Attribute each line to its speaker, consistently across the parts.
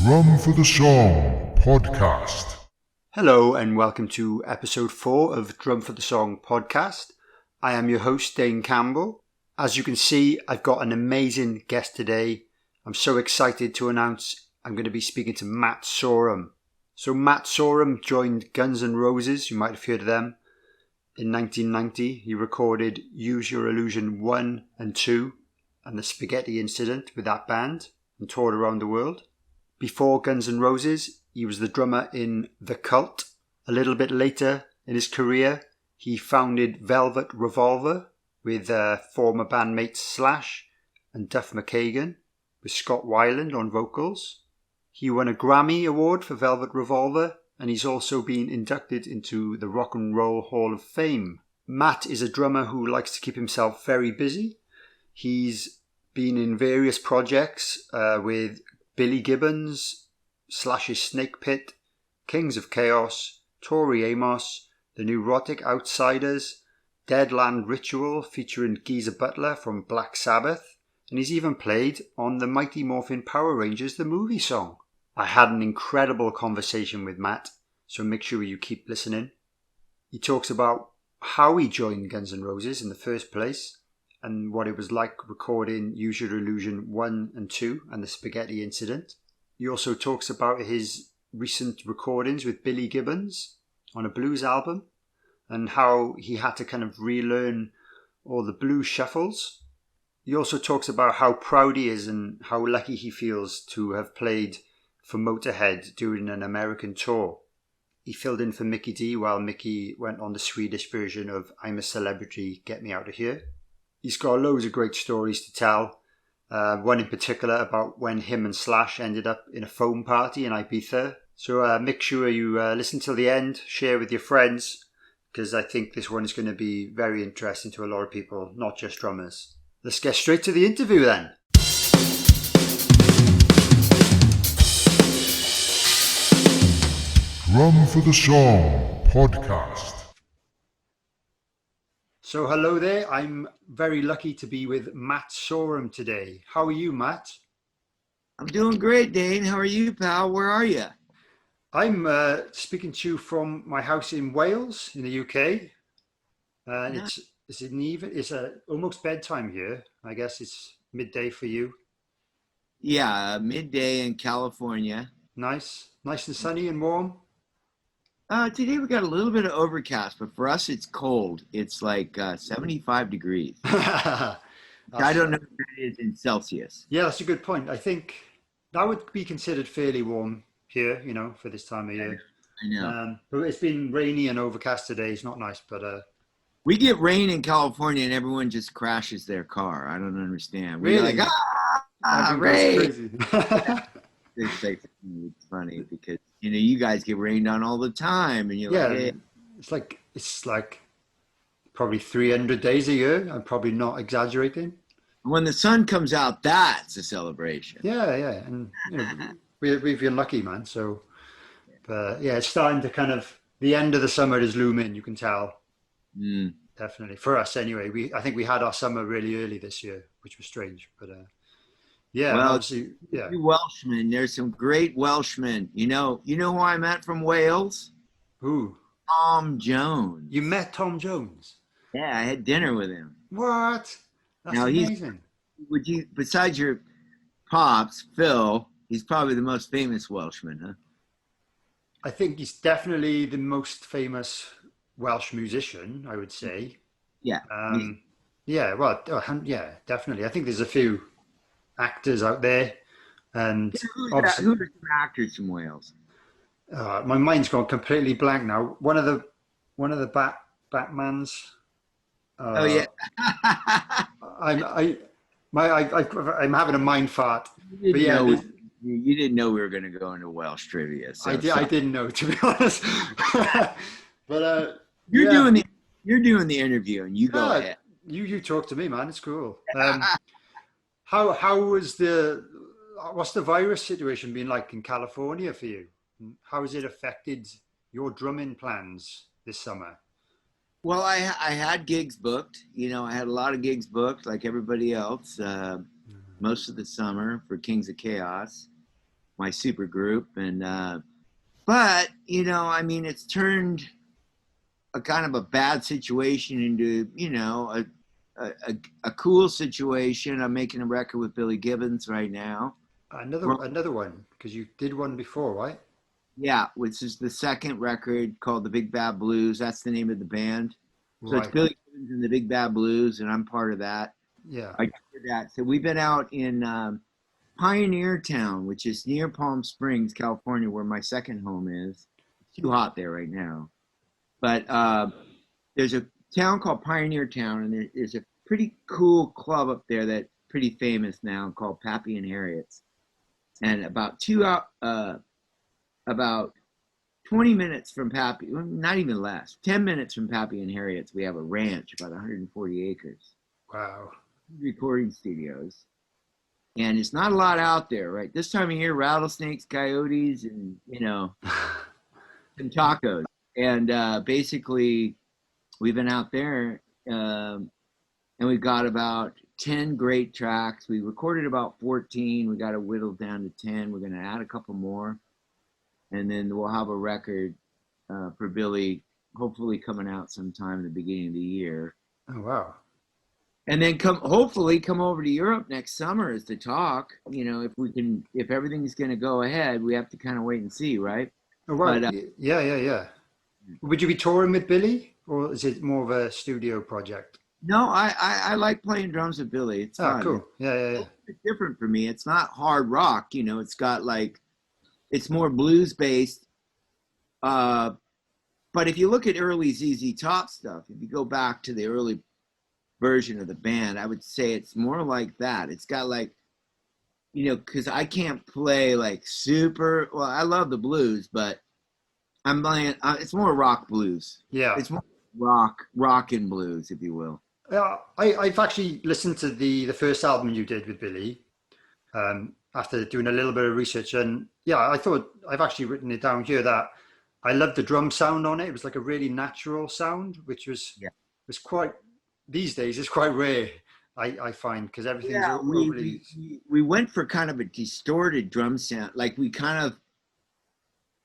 Speaker 1: Drum for the Song podcast.
Speaker 2: Hello and welcome to episode 4 of Drum for the Song podcast. I am your host Dane Campbell. As you can see, I've got an amazing guest today. I'm so excited to announce I'm going to be speaking to Matt Sorum. So Matt Sorum joined Guns N' Roses, you might have heard of them, in 1990. He recorded Use Your Illusion 1 and 2 and the Spaghetti Incident with that band and toured around the world. Before Guns N' Roses, he was the drummer in The Cult. A little bit later in his career, he founded Velvet Revolver with former bandmates Slash and Duff McKagan, with Scott Weiland on vocals. He won a Grammy Award for Velvet Revolver, and he's also been inducted into the Rock and Roll Hall of Fame. Matt is a drummer who likes to keep himself very busy. He's been in various projects with Billy Gibbons, Slash's Snake Pit, Kings of Chaos, Tori Amos, The Neurotic Outsiders, Deadland Ritual featuring Geezer Butler from Black Sabbath, and he's even played on the Mighty Morphin Power Rangers the movie song. I had an incredible conversation with Matt, so make sure you keep listening. He talks about how he joined Guns N' Roses in the first place, and what it was like recording Use Your Illusion 1 and 2 and the Spaghetti Incident. He also talks about his recent recordings with Billy Gibbons on a blues album and how he had to kind of relearn all the blues shuffles. He also talks about how proud he is and how lucky he feels to have played for Motorhead during an American tour. He filled in for Mickey D while Mickey went on the Swedish version of I'm a Celebrity, Get Me Out of Here. He's got loads of great stories to tell. One in particular about when him and Slash ended up in a foam party in Ibiza. So make sure you listen till the end, share with your friends, because I think this one is going to be very interesting to a lot of people, not just drummers. Let's get straight to the interview then.
Speaker 1: Drum for the Song podcast.
Speaker 2: So hello there, I'm very lucky to be with Matt Sorum today. How are you, Matt?
Speaker 3: I'm doing great, Dane. How are you, pal? Where are you?
Speaker 2: I'm speaking to you from my house in Wales, in the UK. It's almost bedtime here. I guess it's midday for you.
Speaker 3: Yeah, midday in California.
Speaker 2: Nice and sunny and warm.
Speaker 3: Today we got a little bit of overcast, but for us it's cold. It's like 75 degrees. I don't know what it is in Celsius.
Speaker 2: Yeah, that's a good point. I think that would be considered fairly warm here, for this time of year.
Speaker 3: I know.
Speaker 2: But it's been rainy and overcast today. It's not nice, but
Speaker 3: we get rain in California and everyone just crashes their car. I don't understand. We're
Speaker 2: really?
Speaker 3: like, rain.
Speaker 2: Crazy.
Speaker 3: It's funny because you guys get rained on all the time, and you're like, hey.
Speaker 2: it's like probably 300 days a year. I'm probably not exaggerating.
Speaker 3: When the sun comes out, that's a celebration.
Speaker 2: Yeah, and we've been lucky, man. So, but yeah, it's starting to kind of the end of the summer is looming. You can tell, definitely for us anyway. I think we had our summer really early this year, which was strange, but. Yeah,
Speaker 3: well,
Speaker 2: obviously, yeah.
Speaker 3: Welshmen. There's some great Welshmen. You know who I met from Wales?
Speaker 2: Who?
Speaker 3: Tom Jones.
Speaker 2: You met Tom Jones?
Speaker 3: Yeah, I had dinner with him.
Speaker 2: What? That's amazing.
Speaker 3: Besides your pops, Phil, he's probably the most famous Welshman, huh?
Speaker 2: I think he's definitely the most famous Welsh musician, I would say.
Speaker 3: Yeah.
Speaker 2: Yeah, well, yeah, definitely. I think there's a few actors out there, and
Speaker 3: who are some actors from Wales?
Speaker 2: My mind's gone completely blank now. One of the Batmans.
Speaker 3: Oh yeah.
Speaker 2: I'm having a mind fart.
Speaker 3: You didn't know we were going to go into Welsh trivia. So
Speaker 2: I didn't know, to be honest. But
Speaker 3: you're doing the interview, and you go ahead.
Speaker 2: You talk to me, man. It's cool. How was what's the virus situation been like in California for you? How has it affected your drumming plans this summer?
Speaker 3: Well, I had gigs booked. I had a lot of gigs booked like everybody else most of the summer for Kings of Chaos. my super group. And but I mean, it's turned a kind of a bad situation into a cool situation. I'm making a record with Billy Gibbons right now.
Speaker 2: Another one, because you did one before, right?
Speaker 3: Yeah, which is the second record called The Big Bad Blues. That's the name of the band. So it's
Speaker 2: Right.
Speaker 3: Billy Gibbons and the Big Bad Blues, and I'm part of that.
Speaker 2: Yeah.
Speaker 3: I did that. So we've been out in Pioneer Town, which is near Palm Springs, California, where my second home is. It's too hot there right now. But there's a town called Pioneer Town, and there's a pretty cool club up there that's pretty famous now called Pappy and Harriet's. And about 20 minutes from Pappy, not even less, 10 minutes from Pappy and Harriet's, we have a ranch, about 140 acres,
Speaker 2: Wow.
Speaker 3: recording studios. And it's not a lot out there, right? This time of year, rattlesnakes, coyotes, and, some tacos. And basically, we've been out there, and we've got about 10 great tracks. We recorded about 14. We got to whittle down to 10. We're going to add a couple more. And then we'll have a record for Billy, hopefully coming out sometime in the beginning of the year.
Speaker 2: Oh, wow.
Speaker 3: And then hopefully come over to Europe next summer is to talk. If everything's going to go ahead, we have to kind of wait and see, right?
Speaker 2: Oh, wow.
Speaker 3: But
Speaker 2: Yeah. Would you be touring with Billy, or is it more of a studio project?
Speaker 3: no, I like playing drums with Billy. It's
Speaker 2: Oh,
Speaker 3: fun.
Speaker 2: cool. Yeah.
Speaker 3: It's different for me. It's not hard rock. It's got it's more blues based. But if you look at early ZZ Top stuff, if you go back to the early version of the band, I would say it's more like that. It's got because I can't play super. Well, I love the blues, but I'm playing. It's more rock blues.
Speaker 2: Yeah.
Speaker 3: It's more rock and blues, if you will.
Speaker 2: Yeah, I've actually listened to the first album you did with Billy, after doing a little bit of research, and yeah, I thought I've actually written it down here that I loved the drum sound on it. It was like a really natural sound, which was quite these days it's quite rare. I find, because everything's overly.
Speaker 3: We went for kind of a distorted drum sound. The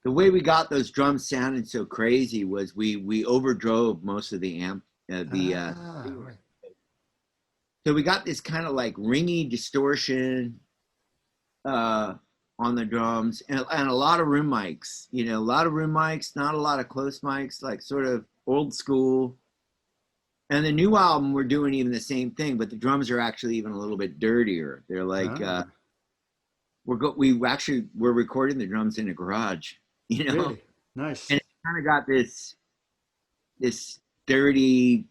Speaker 3: way we got those drums sounding so crazy was we overdrove most of the amp.
Speaker 2: Right.
Speaker 3: So we got this kind of ringy distortion on the drums, and a lot of room mics. A lot of room mics, not a lot of close mics, sort of old school. And the new album, we're doing even the same thing, but the drums are actually even a little bit dirtier. They're we're recording the drums in a garage,
Speaker 2: Really nice.
Speaker 3: and it kind of got this dirty,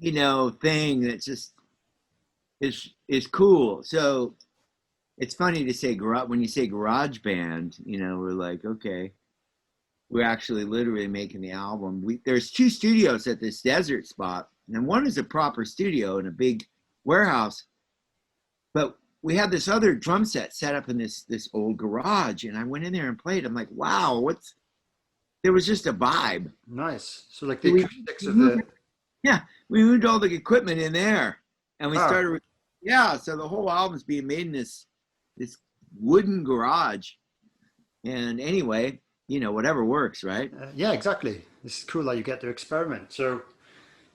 Speaker 3: thing that just is cool. So it's funny to say when you say garage band, we're like, okay, we're actually literally making the album. There's 2 studios at this desert spot, and one is a proper studio in a big warehouse, but we had this other drum set up in this old garage, and I went in there and played. I'm like, wow, there was just a vibe.
Speaker 2: Nice. So the acoustics of the.
Speaker 3: Yeah, we moved all the equipment in there, and we started. Yeah, so the whole album's being made in this wooden garage, and anyway, whatever works, right?
Speaker 2: Yeah, exactly. It's cool that you get to experiment. So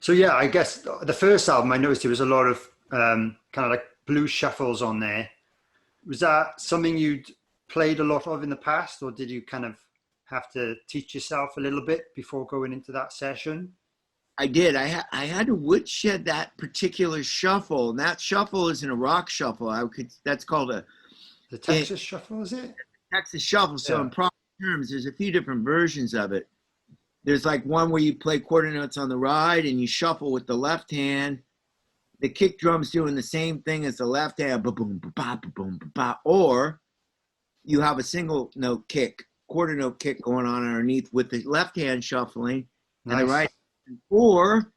Speaker 2: yeah, I guess the first album I noticed there was a lot of kind of blues shuffles on there. Was that something you'd played a lot of in the past, or did you kind of have to teach yourself a little bit before going into that session?
Speaker 3: I did. I had to woodshed that particular shuffle, and that shuffle isn't a rock shuffle. That's called
Speaker 2: the Texas shuffle, is it?
Speaker 3: Texas shuffle. So in proper terms, there's a few different versions of it. There's one where you play quarter notes on the ride and you shuffle with the left hand. The kick drum's doing the same thing as the left hand, ba-boom, ba-ba, ba-boom, ba-ba. Or you have a single note kick, quarter note kick going on underneath with the left hand shuffling and the right. Or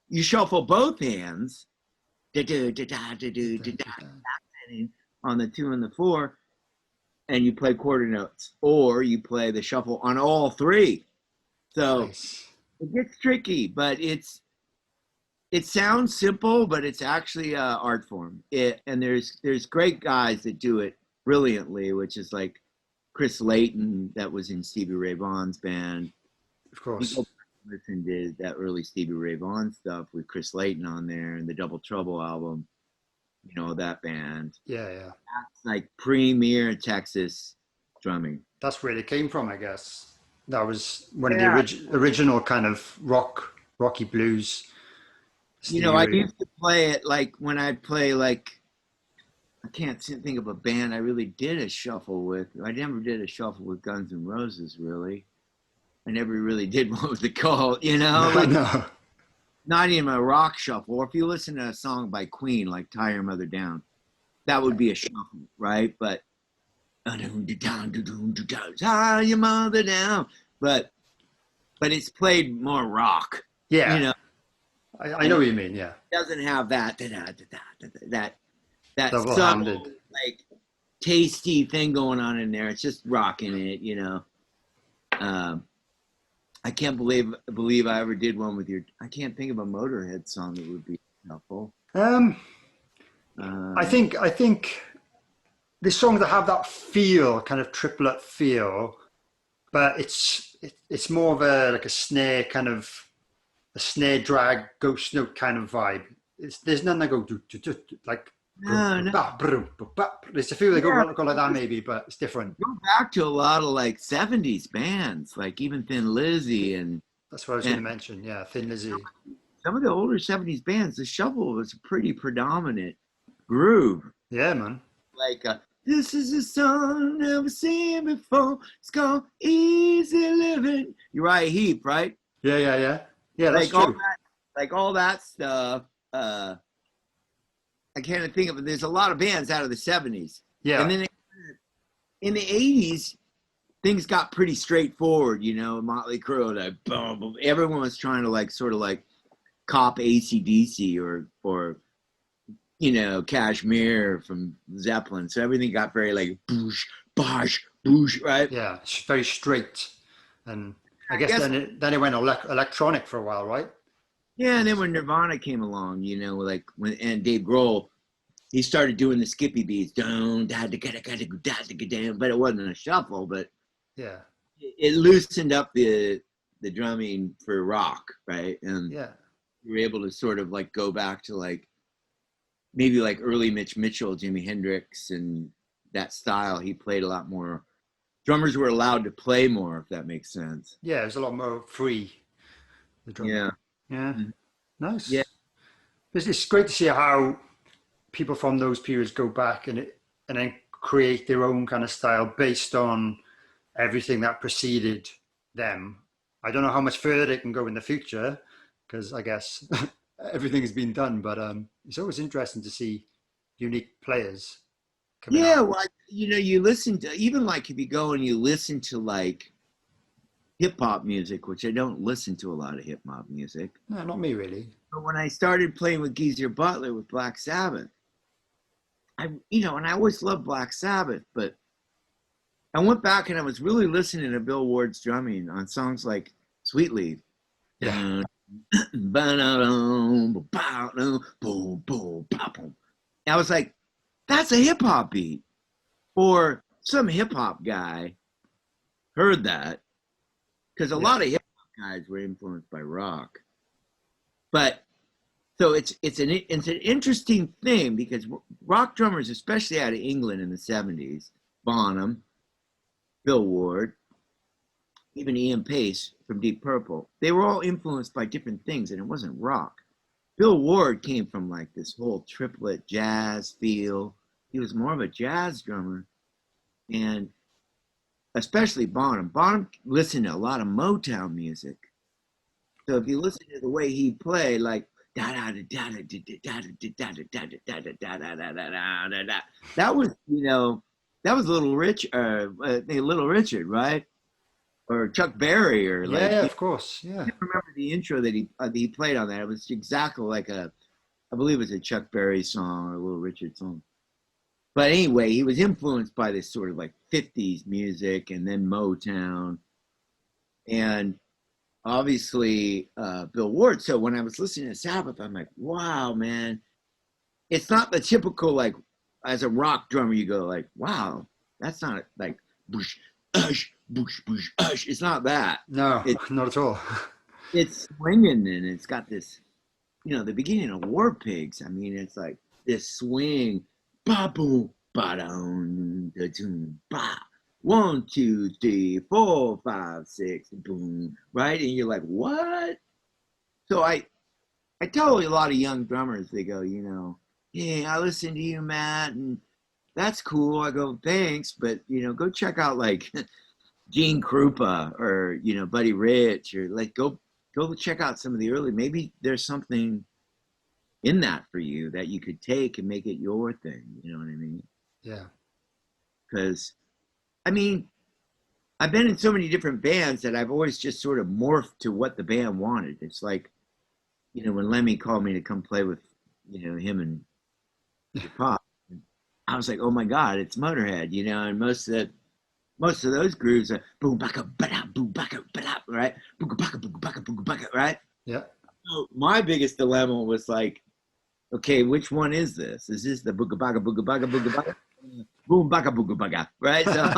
Speaker 3: you shuffle both hands on the 2 and the 4, and you play quarter notes, or you play the shuffle on all 3. So it gets tricky, but it sounds simple, but it's actually an art form. And there's great guys that do it brilliantly, which is Chris Layton that was in Stevie Ray Vaughan's band.
Speaker 2: Of course.
Speaker 3: Listen did that early Stevie Ray Vaughan stuff with Chris Layton on there and the Double Trouble album. You know, that band.
Speaker 2: Yeah.
Speaker 3: That's like premier Texas drumming.
Speaker 2: That's where it came from, I guess. That was one of
Speaker 3: Yeah.
Speaker 2: the original kind of rocky blues.
Speaker 3: You know, I used to play it like when I'd play like, I can't think of a band I really did a shuffle with. I never did a shuffle with Guns N' Roses, really. I never really did one with the Cult, you know? Like,
Speaker 2: No.
Speaker 3: not even a rock shuffle. Or if you listen to a song by Queen, like Tie Your Mother Down, that would be a shuffle, right? But tie your mother down. But it's played more rock.
Speaker 2: Yeah.
Speaker 3: You know?
Speaker 2: I know what you mean, yeah.
Speaker 3: It doesn't have that
Speaker 2: Double-handed.
Speaker 3: subtle, like tasty thing going on in there. It's just rocking it, you know. I can't believe I ever did one with your. I can't think of a Motorhead song that would be helpful.
Speaker 2: I think the songs that have that feel, kind of triplet feel, but it's more of a snare kind of a snare drag ghost note kind of vibe. There's none that go like.
Speaker 3: No.
Speaker 2: There's a few that go like that maybe, but it's different.
Speaker 3: Go back to a lot of like 70s bands, like even Thin Lizzy and.
Speaker 2: That's what I was going to mention. Yeah, Thin Lizzy.
Speaker 3: Some of the older 70s bands, the shuffle was a pretty predominant groove.
Speaker 2: Yeah, man.
Speaker 3: Like, this is a song never seen before. It's called Easy Living. Uriah Heep, right?
Speaker 2: Yeah. Yeah, that's true.
Speaker 3: All that stuff. I can't think of it. There's a lot of bands out of the 70s.
Speaker 2: Yeah.
Speaker 3: And then in the 80s, things got pretty straightforward, you know, Motley Crue, like, boom, boom. Everyone was trying to like sort of like cop AC/DC or you know, Kashmir from Zeppelin. So everything got very like boosh, bosh, boosh, right?
Speaker 2: Yeah, it's very straight. And I guess then it went electronic for a while, right?
Speaker 3: Yeah, and then when Nirvana came along, you know, like and Dave Grohl, he started doing the skippy beats, down, but it wasn't a shuffle, but
Speaker 2: yeah,
Speaker 3: it loosened up the drumming for rock, right? And
Speaker 2: yeah,
Speaker 3: we were able to sort of like go back to like maybe like early Mitch Mitchell, Jimi Hendrix, and that style. He played a lot more. Drummers were allowed to play more, if that makes sense.
Speaker 2: yeah. It was a lot more free. The drum.
Speaker 3: Yeah.
Speaker 2: Mm-hmm. Nice.
Speaker 3: Yeah.
Speaker 2: It's great to see how people from those periods go back and then create their own kind of style based on everything that preceded them. I don't know how much further they can go in the future because I guess everything has been done, but it's always interesting to see unique players.
Speaker 3: Yeah, well, you know, you listen to, even like if you go and you listen to like hip hop music, which I don't listen to a lot of hip hop music.
Speaker 2: No, not me really.
Speaker 3: But when I started playing with Geezer Butler with Black Sabbath, and I always loved Black Sabbath, but I went back and I was really listening to Bill Ward's drumming on songs like Sweet Leaf.
Speaker 2: Yeah.
Speaker 3: I was like, that's a hip hop beat. Or some hip hop guy heard that, because a lot of hip hop guys were influenced by rock. But so it's an interesting thing because rock drummers, especially out of England in the 70s, Bonham, Bill Ward, even Ian Pace from Deep Purple, they were all influenced by different things, and it wasn't rock. Bill Ward came from like this whole triplet jazz feel. He was more of a jazz drummer, and especially Bonham. Bonham listened to a lot of Motown music. So if you listen to the way he played, like that was, that was Little Richard, right? Or Chuck Berry, or like,
Speaker 2: yeah, of course, yeah.
Speaker 3: I remember the intro that he played on that. It was exactly like I believe it was a Chuck Berry song or a Little Richard song. But anyway, he was influenced by this sort of like 50s music and then Motown. And obviously Bill Ward. So when I was listening to Sabbath, I'm like, wow, man. It's not the typical, like, as a rock drummer, you go like, wow, that's not like boosh, boosh, boosh, it's not that.
Speaker 2: No,
Speaker 3: It,
Speaker 2: not at all.
Speaker 3: it's swinging, and it's got this, the beginning of War Pigs. I mean, it's like this swing, ba boom, ba down, da doom, ba. 1, 2, 3, 4, 5, 6, boom, right? And you're like, what? So I tell a lot of young drummers, they go, yeah, I listen to you, Matt, and that's cool. I go, thanks, but go check out like Gene Krupa or Buddy Rich, or like go check out some of the early. Maybe there's something in that for you that you could take and make it your thing. You know what I mean?
Speaker 2: Yeah.
Speaker 3: Because I mean, I've been in so many different bands that I've always just sort of morphed to what the band wanted. It's like, when Lemmy called me to come play with, him and Pop, I was like, oh my God, it's Motorhead, and most of those grooves are boom baka ba boom baka ba, right? Boom baka, right?
Speaker 2: Yeah.
Speaker 3: So my biggest dilemma was like, okay, which one is this? Is this the booga baka boom baka, right? So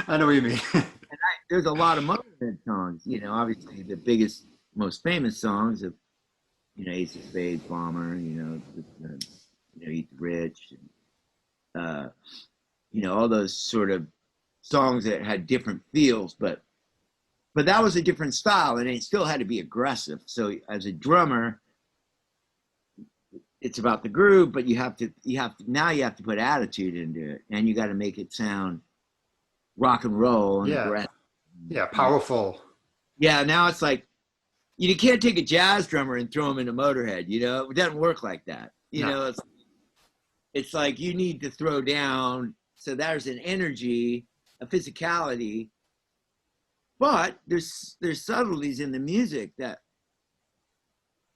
Speaker 2: I know what you mean.
Speaker 3: there's a lot of Motorhead songs, obviously the biggest, most famous songs of, Ace of Spades, Bomber, Eat the Rich, all those sort of songs that had different feels, but that was a different style, and it still had to be aggressive. So as a drummer, it's about the groove, but you have to put attitude into it, and you got to make it sound rock and roll and aggressive.
Speaker 2: Yeah, powerful.
Speaker 3: Yeah, now it's like you can't take a jazz drummer and throw him into Motorhead. It doesn't work like that. It's like you need to throw down. So there's an energy, a physicality, but there's subtleties in the music that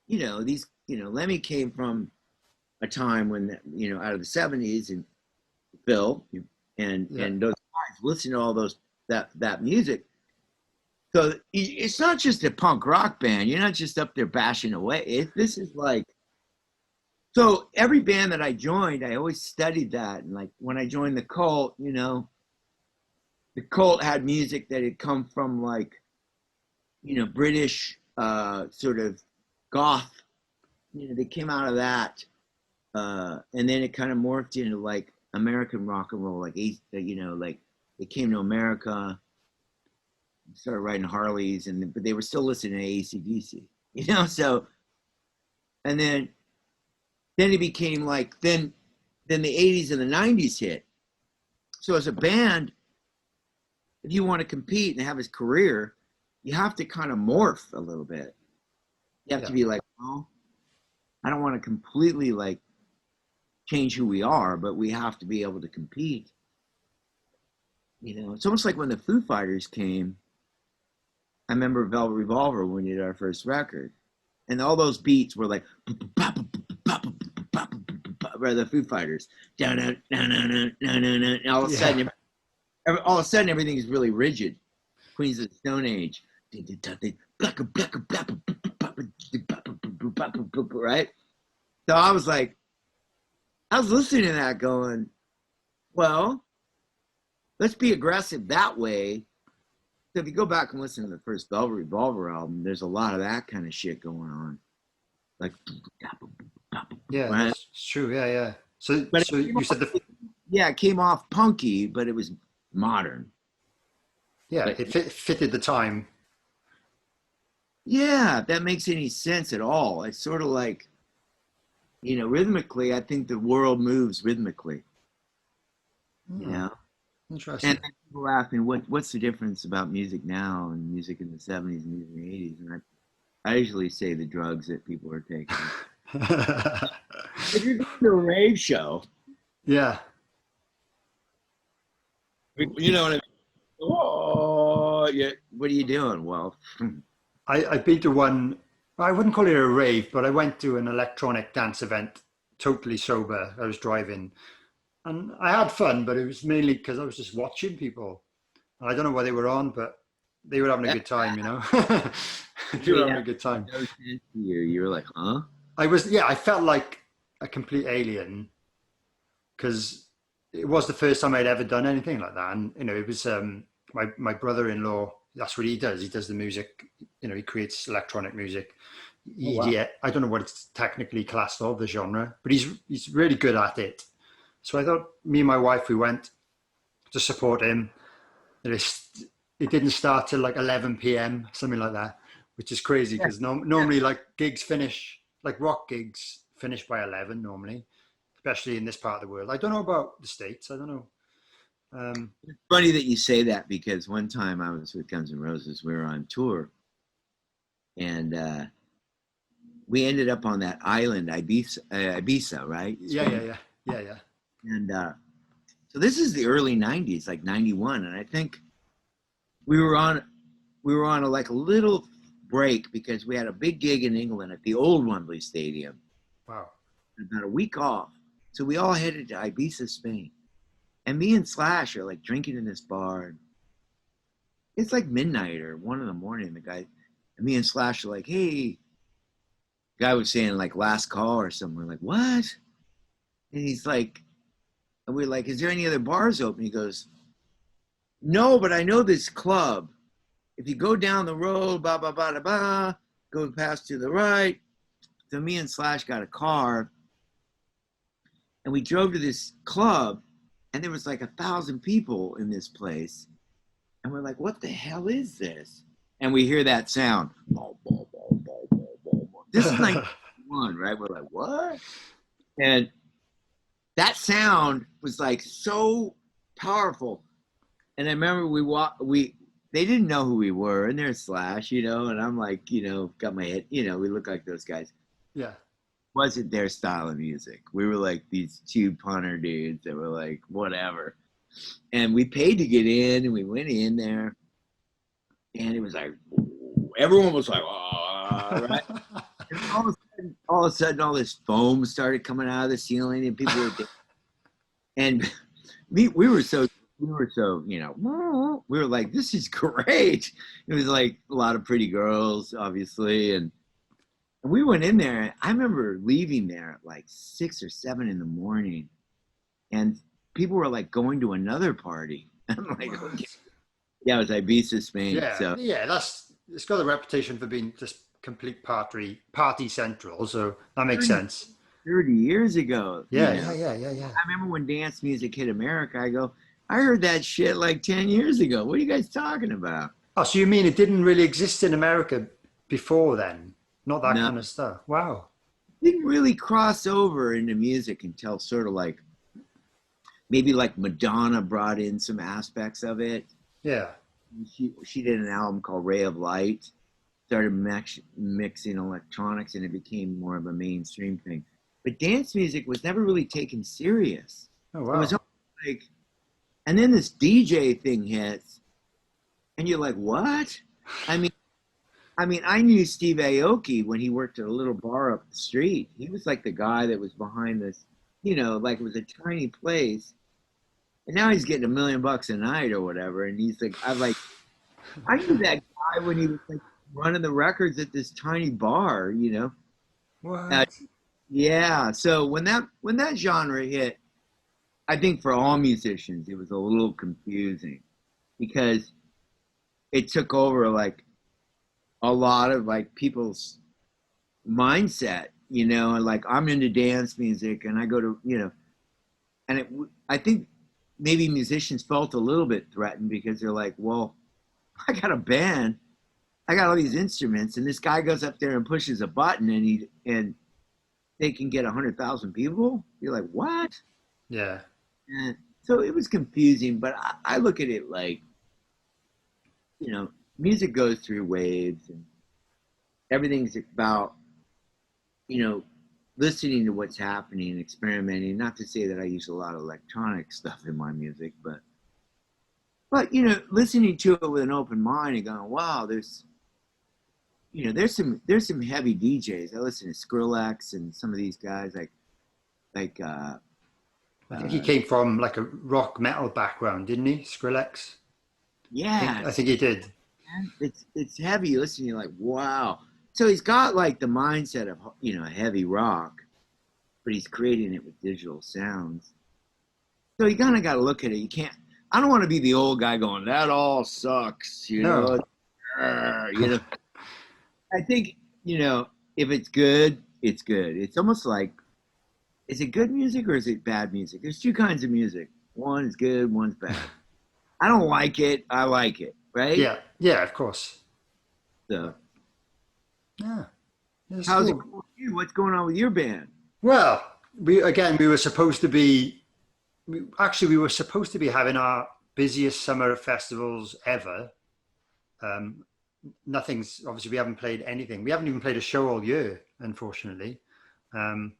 Speaker 3: Lemmy came from a time when out of the 70s, and Phil and those guys listen to all that music. So it's not just a punk rock band. You're not just up there bashing away. This is like, so every band that I joined, I always studied that. And like when I joined the Cult, the Cult had music that had come from like, British sort of goth. They came out of that. And then it kind of morphed into like American rock and roll, like, like they came to America, started riding Harleys, but they were still listening to AC/DC, so, and then it became like, then the 80s and the 90s hit. So as a band, if you want to compete and have a career, you have to kind of morph a little bit. You have to be like, oh, I don't want to completely like change who we are, but we have to be able to compete. It's almost like when the Foo Fighters came. I remember Velvet Revolver when we did our first record, and all those beats were like, where the Foo Fighters, and all of a sudden everything is really rigid. Queens of the Stone Age, right? So I was listening to that going, well, let's be aggressive that way. So if you go back and listen to the first Velvet Revolver album, there's a lot of that kind of shit going on. Like,
Speaker 2: yeah,
Speaker 3: right?
Speaker 2: that's true. Yeah. So you said
Speaker 3: it came off punky, but it was modern.
Speaker 2: Yeah,
Speaker 3: but,
Speaker 2: it fitted the time.
Speaker 3: Yeah, if that makes any sense at all. It's sort of like, rhythmically, I think the world moves rhythmically.
Speaker 2: Interesting.
Speaker 3: And people ask me, what's the difference about music now and music in the 70s and music in the 80s? And I usually say the drugs that people are taking. If you're going to a rave show,
Speaker 2: yeah,
Speaker 3: you know what I mean? Oh, yeah. What are you doing? Well,
Speaker 2: I've been to one, I wouldn't call it a rave, but I went to an electronic dance event, totally sober. I was driving and I had fun, but it was mainly because I was just watching people. I don't know what they were on, but they were having a good time, They were having a good time.
Speaker 3: You were like, huh?
Speaker 2: I felt like a complete alien because it was the first time I'd ever done anything like that, and it was my brother-in-law. That's what he does. He does the music. He creates electronic music.
Speaker 3: Oh wow.
Speaker 2: EDM. I don't know what it's technically classed of the genre, but he's really good at it. So I thought me and my wife we went to support him. It didn't start till like 11 p.m. something like that, which is crazy
Speaker 3: Yeah.
Speaker 2: because normally like gigs finish like rock gigs finish by 11 normally, especially in this part of the world. I don't know about the States. I don't know.
Speaker 3: It's funny that you say that because one time I was with Guns N' Roses. We were on tour, and we ended up on that island, Ibiza, right?
Speaker 2: Yeah, yeah, yeah, yeah, yeah.
Speaker 3: And so this is the early '90s, like '91, and I think we were on like a little break because we had a big gig in England at the old Wembley Stadium,
Speaker 2: Wow.
Speaker 3: about a week off. So we all headed to Ibiza, Spain, and me and Slash are like drinking in this bar. It's like midnight or 1 a.m. The guy, and me and Slash are like, "Hey," guy was saying like last call or something. We're like, "What?" And he's like, and we're like, "Is there any other bars open?" He goes, "No, but I know this club. If you go down the road, blah blah blah blah blah, go past to the right." So me and Slash got a car, and we drove to this club, and there was like 1,000 people in this place, and we're like, "What the hell is this?" And we hear that sound. This is '91, right? We're like, "What?" And that sound was like so powerful. And I remember we they didn't know who we were, and they're Slash, and I'm like, got my head, we look like those guys.
Speaker 2: Yeah.
Speaker 3: Wasn't their style of music. We were like these two punter dudes that were like, whatever. And we paid to get in, and we went in there, and it was like, everyone was like, oh, right? And all of a sudden, all this foam started coming out of the ceiling, and people were, and we were so, we were like, this is great. It was like a lot of pretty girls, obviously, and we went in there. I remember leaving there at like 6 or 7 in the morning, and people were like going to another party. I'm like, okay. Yeah, it was Ibiza, Spain.
Speaker 2: Yeah,
Speaker 3: So
Speaker 2: yeah. It's got a reputation for being just complete party central. So that makes
Speaker 3: 30,
Speaker 2: sense.
Speaker 3: 30 years ago,
Speaker 2: Yeah, yeah, yeah, yeah, yeah.
Speaker 3: I remember when dance music hit America. I go, I heard that shit like 10 years ago. What are you guys talking about?
Speaker 2: Oh, so you mean it didn't really exist in America before then? Not that
Speaker 3: No,
Speaker 2: kind of stuff. Wow.
Speaker 3: didn't really cross over into music until sort of like maybe like Madonna brought in some aspects of it.
Speaker 2: Yeah.
Speaker 3: She did an album called Ray of Light, started mixing electronics, and it became more of a mainstream thing. But dance music was never really taken serious.
Speaker 2: Oh,
Speaker 3: It was
Speaker 2: wow.
Speaker 3: like, and then this DJ thing hits, and you're like, what? I mean, I knew Steve Aoki when he worked at a little bar up the street. He was like the guy that was behind this, like it was a tiny place. And now he's getting $1 million a night or whatever. And he's like, I knew that guy when he was like running the records at this tiny bar. Uh,
Speaker 2: What?
Speaker 3: yeah. So when that genre hit, I think for all musicians, it was a little confusing because it took over like a lot of like people's mindset, and like I'm into dance music and I go to, and I think maybe musicians felt a little bit threatened because they're like, well, I got a band, I got all these instruments, and this guy goes up there and pushes a button, and they can get 100,000 people. You're like, what?
Speaker 2: Yeah.
Speaker 3: And so it was confusing, but I look at it like, music goes through waves, and everything's about, you know, listening to what's happening, experimenting. Not to say that I use a lot of electronic stuff in my music, but listening to it with an open mind and going, wow, there's some heavy DJs. I listen to Skrillex and some of these guys like
Speaker 2: I think he
Speaker 3: uh
Speaker 2: came from like a rock metal background, didn't he? Skrillex.
Speaker 3: yeah,
Speaker 2: I think he did.
Speaker 3: it's heavy listening. You're like, wow. So he's got like the mindset of heavy rock, but he's creating it with digital sounds. So you kind of got to look at it. You can't. I don't want to be the old guy going, that all sucks, you
Speaker 2: No.
Speaker 3: know. You know. I think, if it's good, it's good. It's almost like, is it good music or is it bad music? There's two kinds of music. One is good, one's bad. I don't like it. I like it, right?
Speaker 2: Yeah, of course.
Speaker 3: So,
Speaker 2: Yeah. It's
Speaker 3: how's it
Speaker 2: cool.
Speaker 3: going with you? What's going on with your band?
Speaker 2: Well, we were supposed to be we were supposed to be having our busiest summer festivals ever. Um, Nothing's obviously we haven't played anything. We haven't even played a show all year, unfortunately. Um,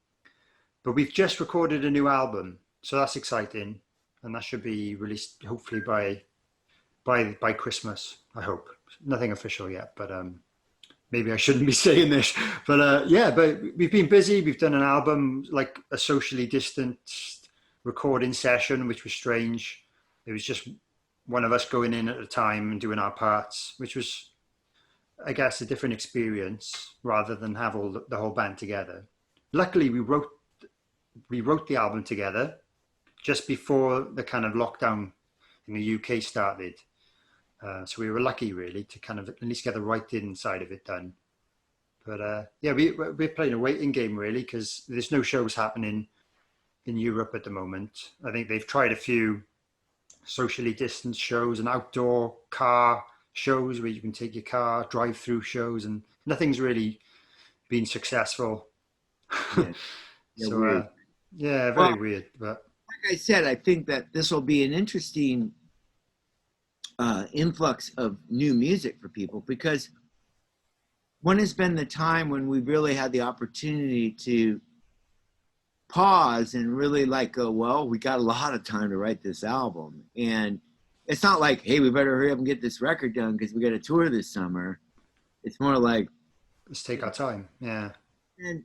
Speaker 2: but we've just recorded a new album, so that's exciting, and that should be released hopefully by Christmas. I hope. Nothing official yet, but maybe I shouldn't be saying this. But yeah, but we've been busy. We've done an album, like a socially distanced recording session, which was strange. It was just one of us going in at a time and doing our parts, which was, I guess, a different experience rather than have the whole band together. Luckily, we wrote the album together just before the kind of lockdown in the UK started. So we were lucky, really, to kind of at least get the writing side of it done. But yeah, we're playing a waiting game, really, because there's no shows happening in Europe at the moment. I think they've tried a few socially distanced shows and outdoor car shows where you can take your car, drive through shows, and nothing's really been successful.
Speaker 3: Yeah, yeah,
Speaker 2: So
Speaker 3: weird.
Speaker 2: yeah,
Speaker 3: Well,
Speaker 2: very weird. But
Speaker 3: like I said, I think that this will be an interesting influx of new music for people, because when has been the time when we really had the opportunity to pause and really like go, well, we got a lot of time to write this album. And it's not like, hey, we better hurry up and get this record done because we got a tour this summer. It's more like,
Speaker 2: let's take our time. Yeah.
Speaker 3: and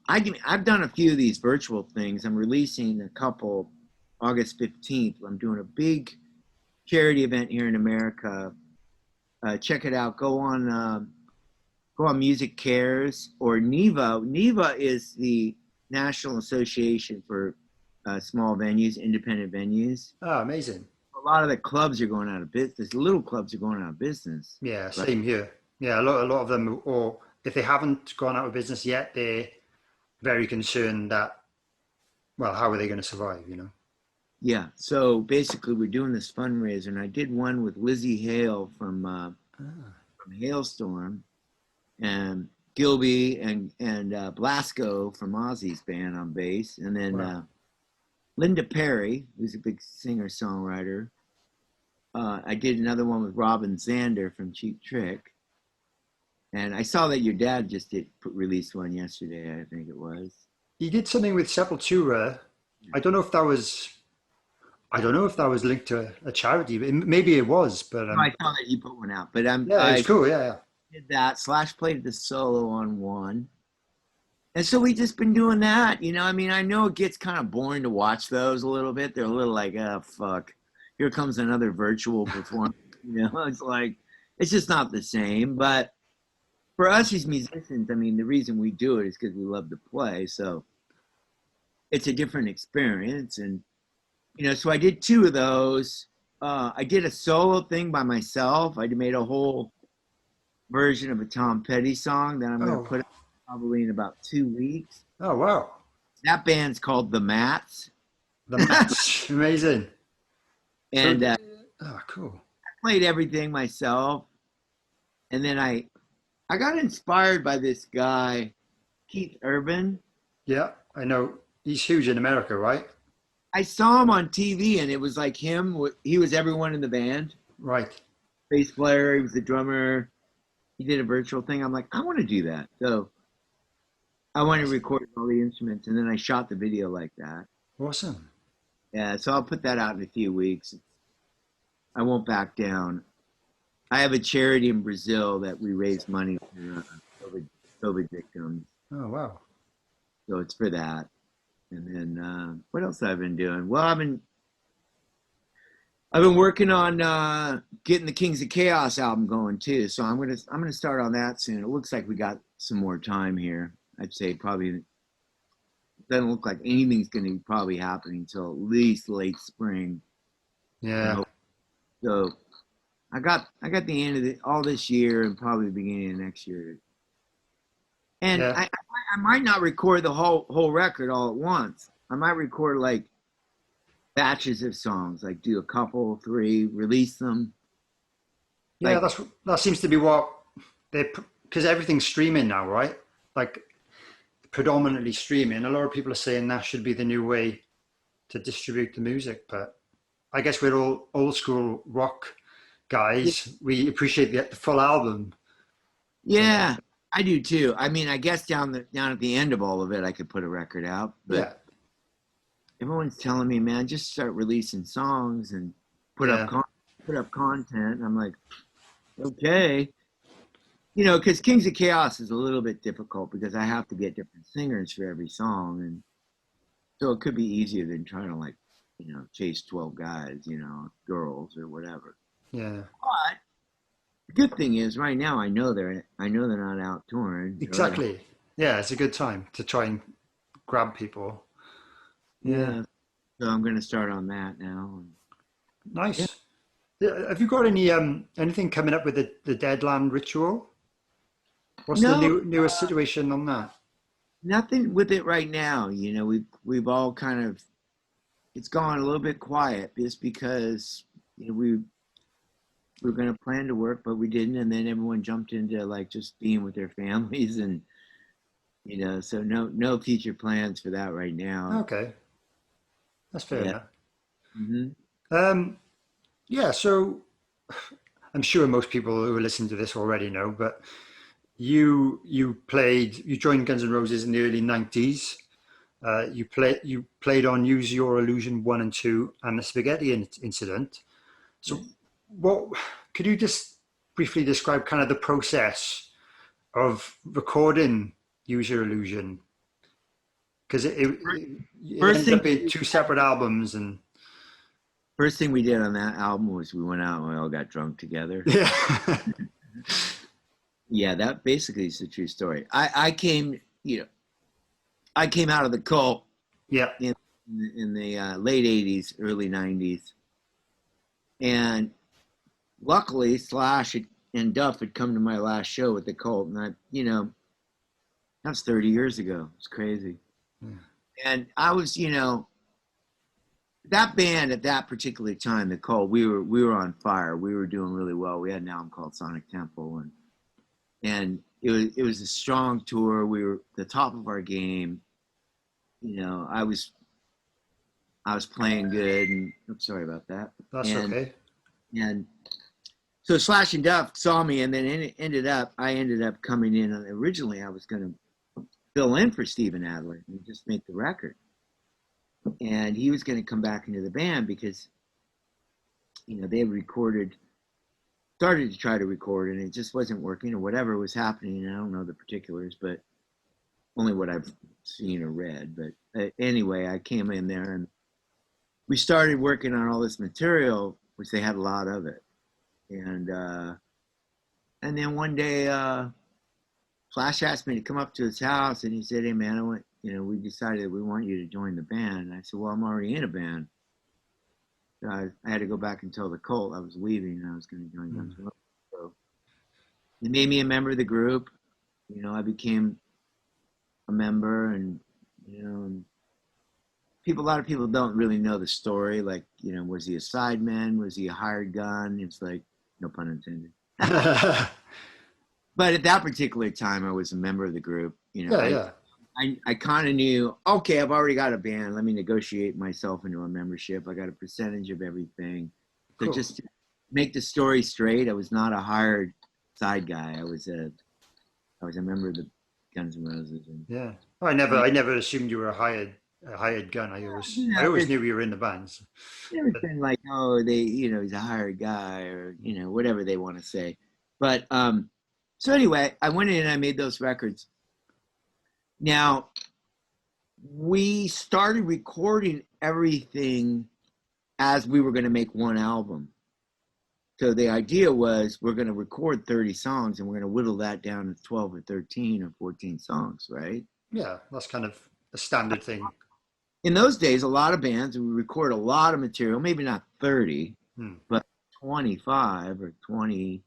Speaker 3: I've done a few of these virtual things. I'm releasing a couple August 15th. I'm doing a big charity event here in America. Check it out. Go on Music Cares or NEVA. NEVA is the National Association for small venues, independent venues.
Speaker 2: Oh, amazing.
Speaker 3: A lot of the clubs are going out of business. Little clubs are going out of business.
Speaker 2: Yeah,
Speaker 3: But
Speaker 2: same here. Yeah, a lot of them, or if they haven't gone out of business yet, they're very concerned that, well, how are they going to survive?
Speaker 3: yeah, so basically we're doing this fundraiser, and I did one with Lizzie Hale from Hailstorm, and Gilby and Blasco from Ozzy's band on bass, and then
Speaker 2: Wow.
Speaker 3: Linda Perry, who's a big singer-songwriter. I did another one with Robin Zander from Cheap Trick. And I saw that your dad just released one yesterday, I think it was.
Speaker 2: He did something with Sepultura. I don't know if that was, I don't know if that was linked to a charity, but maybe it was. But
Speaker 3: No, I saw that you put one out, but
Speaker 2: yeah, it was
Speaker 3: I
Speaker 2: cool. Yeah,
Speaker 3: did that. Slash played the solo on one. And so we just been doing that, I mean, I know it gets kind of boring to watch those a little bit. They're a little like, oh, fuck. Here comes another virtual performance. It's like, it's just not the same. But for us as musicians, I mean, the reason we do it is because we love to play. So it's a different experience. And, so I did two of those. I did a solo thing by myself. I made a whole version of a Tom Petty song that I'm going to
Speaker 2: Oh,
Speaker 3: put out probably in about 2 weeks.
Speaker 2: oh, wow.
Speaker 3: That band's called The Mats.
Speaker 2: The match, amazing.
Speaker 3: And
Speaker 2: So,
Speaker 3: I
Speaker 2: oh, cool.
Speaker 3: played everything myself. And then I got inspired by this guy, Keith Urban.
Speaker 2: Yeah, I know. He's huge in America, right?
Speaker 3: I saw him on TV, and it was like him. He was everyone in the band.
Speaker 2: Right.
Speaker 3: Bass player, he was the drummer. He did a virtual thing. I'm like, I want to do that. So I went and recorded all the instruments, and then I shot the video like that.
Speaker 2: Awesome.
Speaker 3: Yeah, so I'll put that out in a few weeks. I won't back down. I have a charity in Brazil that we raise money for COVID victims.
Speaker 2: Oh, wow.
Speaker 3: So it's for that. And then what else have I been doing? Well, I've been working on getting the Kings of Chaos album going too. So I'm gonna start on that soon. It looks like we got some more time here. I'd say probably doesn't look like anything's going to probably happen until at least late spring.
Speaker 2: Yeah.
Speaker 3: So I got the end of all this year and probably the beginning of next year. And
Speaker 2: Yeah.
Speaker 3: I might not record the whole record all at once. I might record like batches of songs, like do a couple, 3, release them.
Speaker 2: Yeah,
Speaker 3: Like,
Speaker 2: that seems to be what because everything's streaming now, right? Like predominantly streaming. A lot of people are saying that should be the new way to distribute the music, but I guess we're all old school rock guys. We appreciate the full album.
Speaker 3: yeah, I do too. I mean, I guess down at the end of all of it, I could put a record out, but
Speaker 2: Yeah,
Speaker 3: everyone's telling me, man, just start releasing songs and put up
Speaker 2: yeah,
Speaker 3: content. And I'm like, okay, because Kings of Chaos is a little bit difficult because I have to get different singers for every song, and so it could be easier than trying to like, chase 12 guys, girls or whatever.
Speaker 2: yeah.
Speaker 3: But the good thing is, right now, I know they're not out touring.
Speaker 2: Exactly. Yeah, it's a good time to try and grab people.
Speaker 3: Yeah. So I'm going to start on that now.
Speaker 2: Nice.
Speaker 3: Yeah.
Speaker 2: Yeah, have you got anything coming up with the Deadland ritual? What's the
Speaker 3: No,
Speaker 2: newest situation on that?
Speaker 3: nothing with it right now. We've all kind of, it's gone a little bit quiet just because we were going to plan to work, but we didn't, and then everyone jumped into like just being with their families, and so no future plans for that right now.
Speaker 2: Okay, that's fair
Speaker 3: Yeah.
Speaker 2: enough.
Speaker 3: Mm-hmm.
Speaker 2: Yeah, so I'm sure most people who are listening to this already know, but you joined Guns N' Roses in the early '90s. You played on Use Your Illusion 1 and 2 and the Spaghetti Incident. So,
Speaker 3: Yes.
Speaker 2: what could you just briefly describe kind of the process of recording Use Your Illusion? Because it
Speaker 3: First
Speaker 2: ended
Speaker 3: thing
Speaker 2: up being 2 separate albums, and
Speaker 3: First thing we did on that album was we went out and we all got drunk together.
Speaker 2: yeah,
Speaker 3: Yeah, that basically is the true story. I came out of the cult
Speaker 2: yeah,
Speaker 3: in the late '80s, early '90s, and luckily Slash and Duff had come to my last show with the cult, and that was 30 years ago. It's crazy, and I was that band at that particular time, the cult, we were on fire. We were doing really well. We had an album called Sonic Temple, and it was a strong tour. We were the top of our game. I was playing good, and I'm sorry about that.
Speaker 2: that's okay.
Speaker 3: And so Slash and Duff saw me, and then I ended up coming in. And originally, I was going to fill in for Steven Adler and just make the record, and he was going to come back into the band because they had started to try to record, and it just wasn't working, or whatever was happening. I don't know the particulars, but only what I've seen or read. But anyway, I came in there and we started working on all this material, which they had a lot of it. And then one day, Flash asked me to come up to his house, and he said, "Hey man, we decided that we want you to join the band." And I said, "Well, I'm already in a band." So I had to go back and tell the cult I was leaving and I was going to join Guns N' Roses. So they made me a member of the group. I became a member, and a lot of people don't really know the story. Like, was he a sideman? Was he a hired gun? It's like, no pun intended. But at that particular time, I was a member of the group.
Speaker 2: Yeah.
Speaker 3: I kind of knew, okay, I've already got a band. Let me negotiate myself into a membership. I got a percentage of everything. So
Speaker 2: Cool.
Speaker 3: just to make the story straight, I was not a hired side guy. I was a member of the Guns N' Roses. And,
Speaker 2: Yeah. I never assumed you were a hired gun. I always knew you were in the bands.
Speaker 3: Never been like, oh, he's a hired guy, or whatever they want to say. But so anyway, I went in and I made those records. Now, we started recording everything as we were going to make one album. So the idea was we're going to record 30 songs and we're going to whittle that down to 12 or 13 or 14 songs, right?
Speaker 2: Yeah, that's kind of a standard thing.
Speaker 3: In those days, a lot of bands would record a lot of material, maybe not 30, but 25 or 20.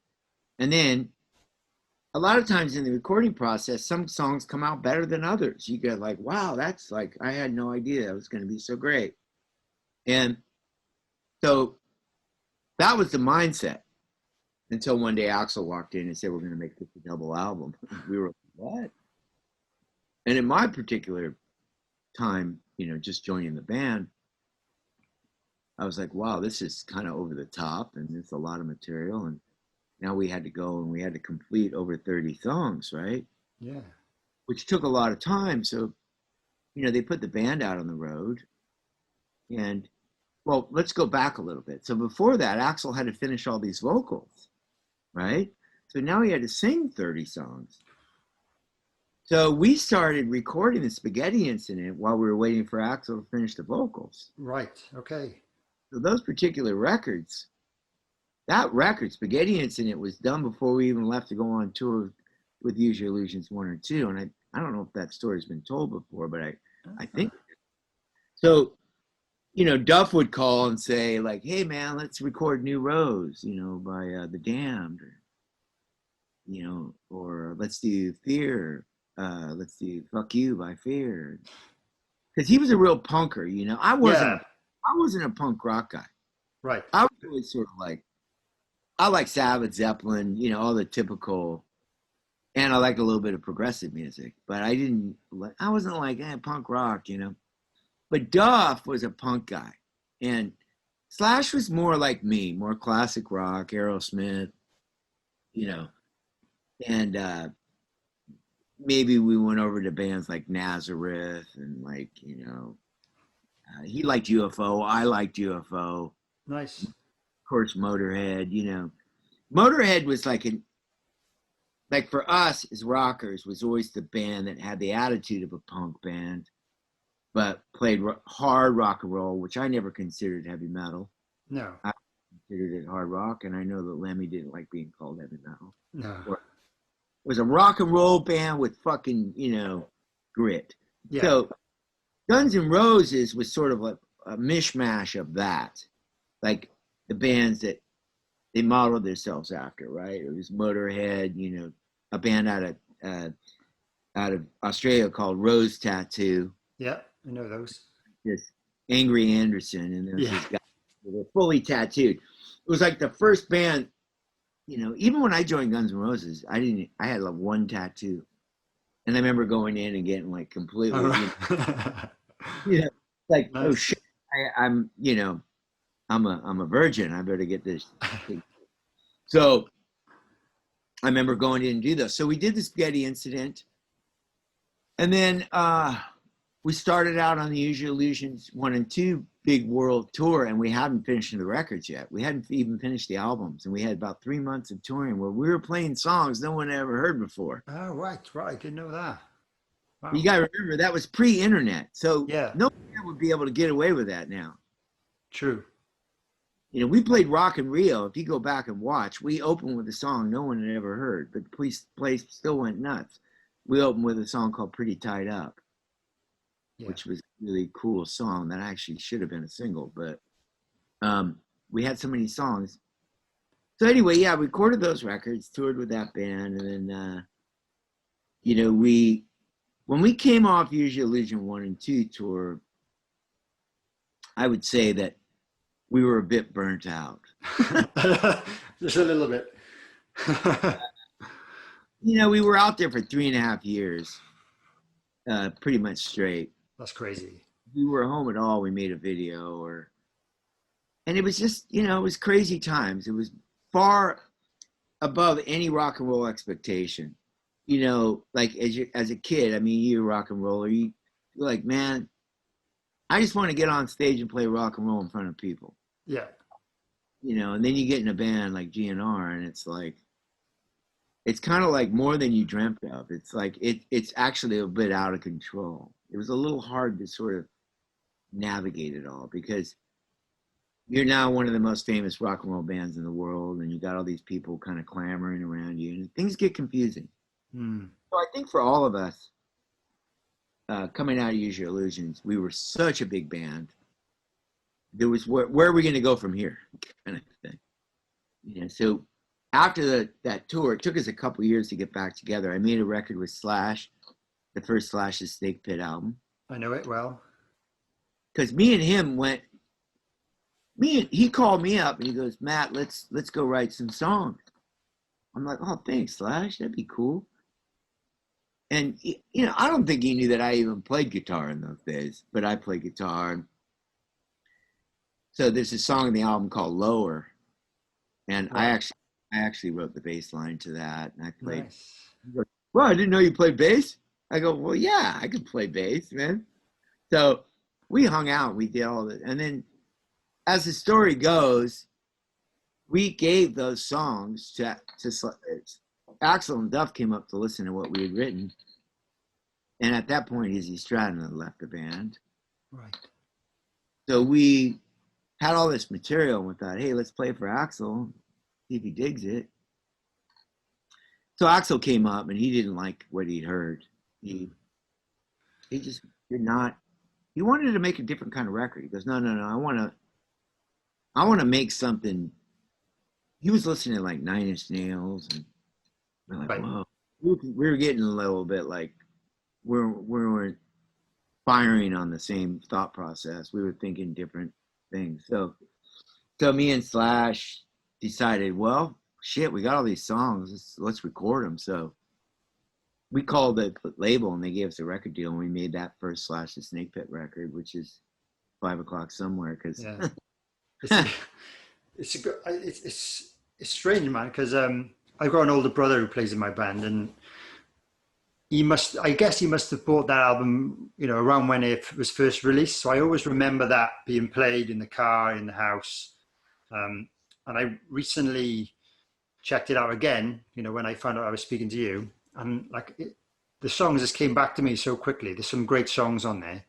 Speaker 3: And then a lot of times in the recording process, some songs come out better than others. You get like, wow, that's like, I had no idea that was going to be so great. And so that was the mindset until one day Axl walked in and said, we're going to make this a double album. We were like, what? And in my particular time, you know, just joining the band, I was like, wow, this is kind of over the top and it's a lot of material. And now we had to go and we had to complete over 30 songs, right?
Speaker 2: Yeah. Which
Speaker 3: took a lot of time. So, you know, they put the band out on the road. And, well, let's go back a little bit. So before that, Axl had to finish all these vocals, right? So now he had to sing 30 songs. So we started recording the Spaghetti Incident while we were waiting for Axl to finish the vocals.
Speaker 2: Right, okay.
Speaker 3: So those particular records, that record, Spaghetti Incident, was done before we even left to go on tour with Use Your Illusions 1 or 2. And I don't know if that story's been told before, but I think. So, you know, Duff would call and say, like, hey, man, let's record New Rose, you know, by The Damned. Or, you know, or let's do Fear. Let's do Fuck You by Fear. Because he was a real punker, you know. I wasn't a punk rock guy.
Speaker 2: Right.
Speaker 3: I was really sort of like, I like Sabbath, Zeppelin, you know, all the typical, and I like a little bit of progressive music, but I wasn't like, punk rock, you know. But Duff was a punk guy, and Slash was more like me, more classic rock, Aerosmith, you know, and maybe we went over to bands like Nazareth and like, you know, he liked UFO, I liked UFO.
Speaker 2: Nice.
Speaker 3: Of course, Motorhead, you know. Motorhead was like for us as rockers, was always the band that had the attitude of a punk band, but played hard rock and roll, which I never considered heavy metal.
Speaker 2: No.
Speaker 3: I considered it hard rock, and I know that Lemmy didn't like being called heavy metal.
Speaker 2: No.
Speaker 3: It was a rock and roll band with fucking, you know, grit. Yeah. So Guns N' Roses was sort of a mishmash of that. Like the bands that they modeled themselves after, right? It was Motorhead, you know, a band out of Australia called Rose Tattoo.
Speaker 2: Yeah, I know those.
Speaker 3: This Angry Anderson, and there's this guy. They were fully tattooed. It was like the first band, you know. Even when I joined Guns N' Roses, I had like one tattoo, and I remember going in and getting like completely, you know, like nice. Oh shit, I'm, you know. I'm a virgin. I better get this. So I remember going in and do this. So we did the Spaghetti Incident. And then we started out on the Use Your Illusions 1 and 2 big world tour, and we hadn't finished the records yet. We hadn't even finished the albums. And we had about 3 months of touring where we were playing songs no one had ever heard before.
Speaker 2: Oh, right. Didn't know that.
Speaker 3: Wow. You got to remember, that was pre-internet. So
Speaker 2: yeah.
Speaker 3: No one would be able to get away with that now.
Speaker 2: True.
Speaker 3: You know, we played Rock in Rio. If you go back and watch, we opened with a song no one had ever heard, but the place still went nuts. We opened with a song called Pretty Tied Up, which was a really cool song that actually should have been a single, but we had so many songs. So anyway, yeah, we recorded those records, toured with that band, and then, you know, when we came off Use Your Illusion 1 and 2 tour, I would say that we were a bit burnt out.
Speaker 2: Just a little bit.
Speaker 3: You know, we were out there for 3.5 years, pretty much straight.
Speaker 2: That's crazy.
Speaker 3: If we were home at all, we made a video, and it was just, you know, it was crazy times. It was far above any rock and roll expectation. You know, like as a kid, I mean, you're a rock and roller. You're like, man, I just want to get on stage and play rock and roll in front of people.
Speaker 2: Yeah.
Speaker 3: You know, and then you get in a band like GNR, and it's like, it's kind of like more than you dreamt of. It's like, it's actually a bit out of control. It was a little hard to sort of navigate it all because you're now one of the most famous rock and roll bands in the world, and you got all these people kind of clamoring around you, and things get confusing. So I think for all of us, coming out of Use Your Illusions, we were such a big band. There was where are we going to go from here, kind of thing. So after that tour, it took us a couple years to get back together. I made a record with Slash, the first Slash's Snake Pit album.
Speaker 2: I know it well.
Speaker 3: Because me and him he called me up and he goes, Matt, let's go write some songs. I'm like, oh, thanks, Slash. That'd be cool. And, I don't think he knew that I even played guitar in those days, but I play guitar. So there's a song in the album called Lower. And I actually wrote the bass line to that. And I played.
Speaker 2: Nice.
Speaker 3: He goes, well, I didn't know you played bass. I go, well, yeah, I can play bass, man. So we hung out. We did all that. And then as the story goes, we gave those songs to Axl and Duff came up to listen to what we had written. And at that point, Izzy Stradlin had left the band.
Speaker 2: Right.
Speaker 3: So we had all this material and we thought, hey, let's play for Axl, see if he digs it. So Axl came up and he didn't like what he'd heard. He just did not. He wanted to make a different kind of record. He goes, no, I want to make something. He was listening to like Nine Inch Nails, and we're like,
Speaker 2: right.
Speaker 3: whoa. We were getting a little bit like we weren't firing on the same thought process. We were thinking different things. So me and Slash decided, well, shit, we got all these songs. Let's record them. So we called the label and they gave us a record deal, and we made that first Slash the Snake Pit record, which is 5 o'clock somewhere. Because
Speaker 2: yeah. It's strange, man, because I've got an older brother who plays in my band, and I guess he must have bought that album, around when it was first released. So I always remember that being played in the car, in the house. And I recently checked it out again, when I found out I was speaking to you, and the songs just came back to me so quickly. There's some great songs on there.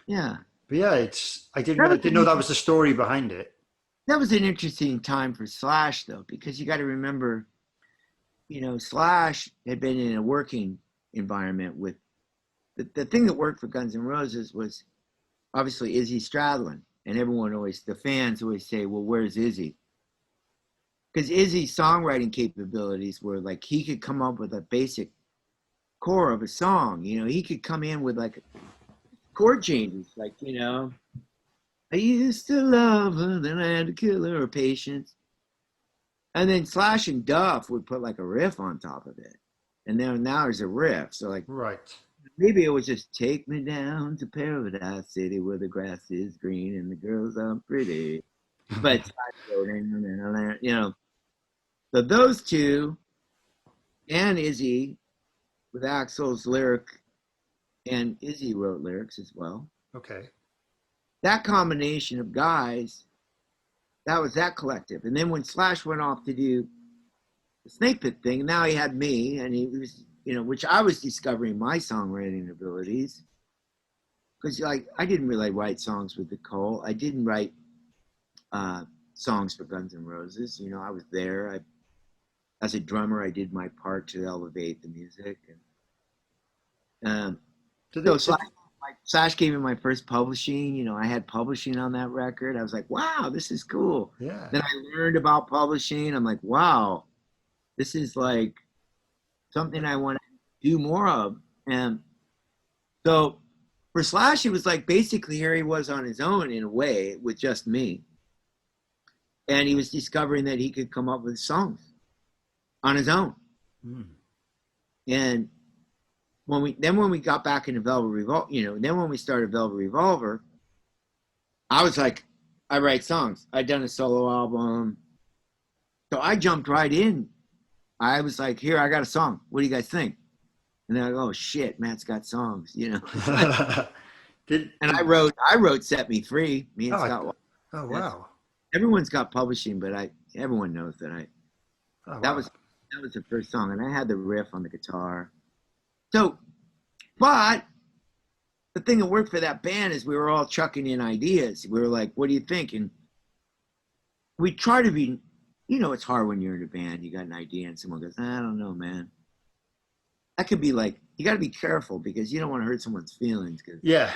Speaker 3: Yeah.
Speaker 2: But yeah, I didn't know that was the story behind it.
Speaker 3: That was an interesting time for Slash, though, because you got to remember, Slash had been in a working environment with the thing that worked for Guns N' Roses was obviously Izzy Stradlin, and the fans always say, well, where's Izzy? Because Izzy's songwriting capabilities were like he could come up with a basic core of a song. He could come in with like chord changes, like, I used to love her, then I had to kill her, or Patience. And then Slash and Duff would put like a riff on top of it. And then now there's a riff. So like,
Speaker 2: right.
Speaker 3: Maybe it was just take me down to Paradise City where the grass is green and the girls are pretty. But, so those two and Izzy with Axl's lyric, and Izzy wrote lyrics as well.
Speaker 2: Okay.
Speaker 3: That combination of guys, that was that collective. And then when Slash went off to do the Snake Pit thing, now he had me, and he was, which I was discovering my songwriting abilities. Because I didn't really write songs with Nicole. I didn't write songs for Guns N' Roses. I was there. As a drummer, I did my part to elevate the music. And Slash gave me my first publishing. I had publishing on that record. I was like, wow, this is cool.
Speaker 2: Yeah.
Speaker 3: Then I learned about publishing. I'm like, wow, this is like something I want to do more of. And so for Slash, it was like basically here he was on his own in a way with just me. And he was discovering that he could come up with songs on his own. And when we got back into Velvet Revolver, then when we started Velvet Revolver, I was like, I write songs. I'd done a solo album. So I jumped right in. I was like, here, I got a song. What do you guys think? And they're like, oh shit, Matt's got songs, And I wrote Set Me Free. Me and Scott.
Speaker 2: Oh wow.
Speaker 3: Everyone's got publishing, but everyone knows that that was the first song, and I had the riff on the guitar. So, but the thing that worked for that band is we were all chucking in ideas. We were like, what do you think? And we try to be, it's hard when you're in a band, you got an idea and someone goes, I don't know, man. that could be like, you got to be careful because you don't want to hurt someone's feelings. Cause
Speaker 2: Yeah,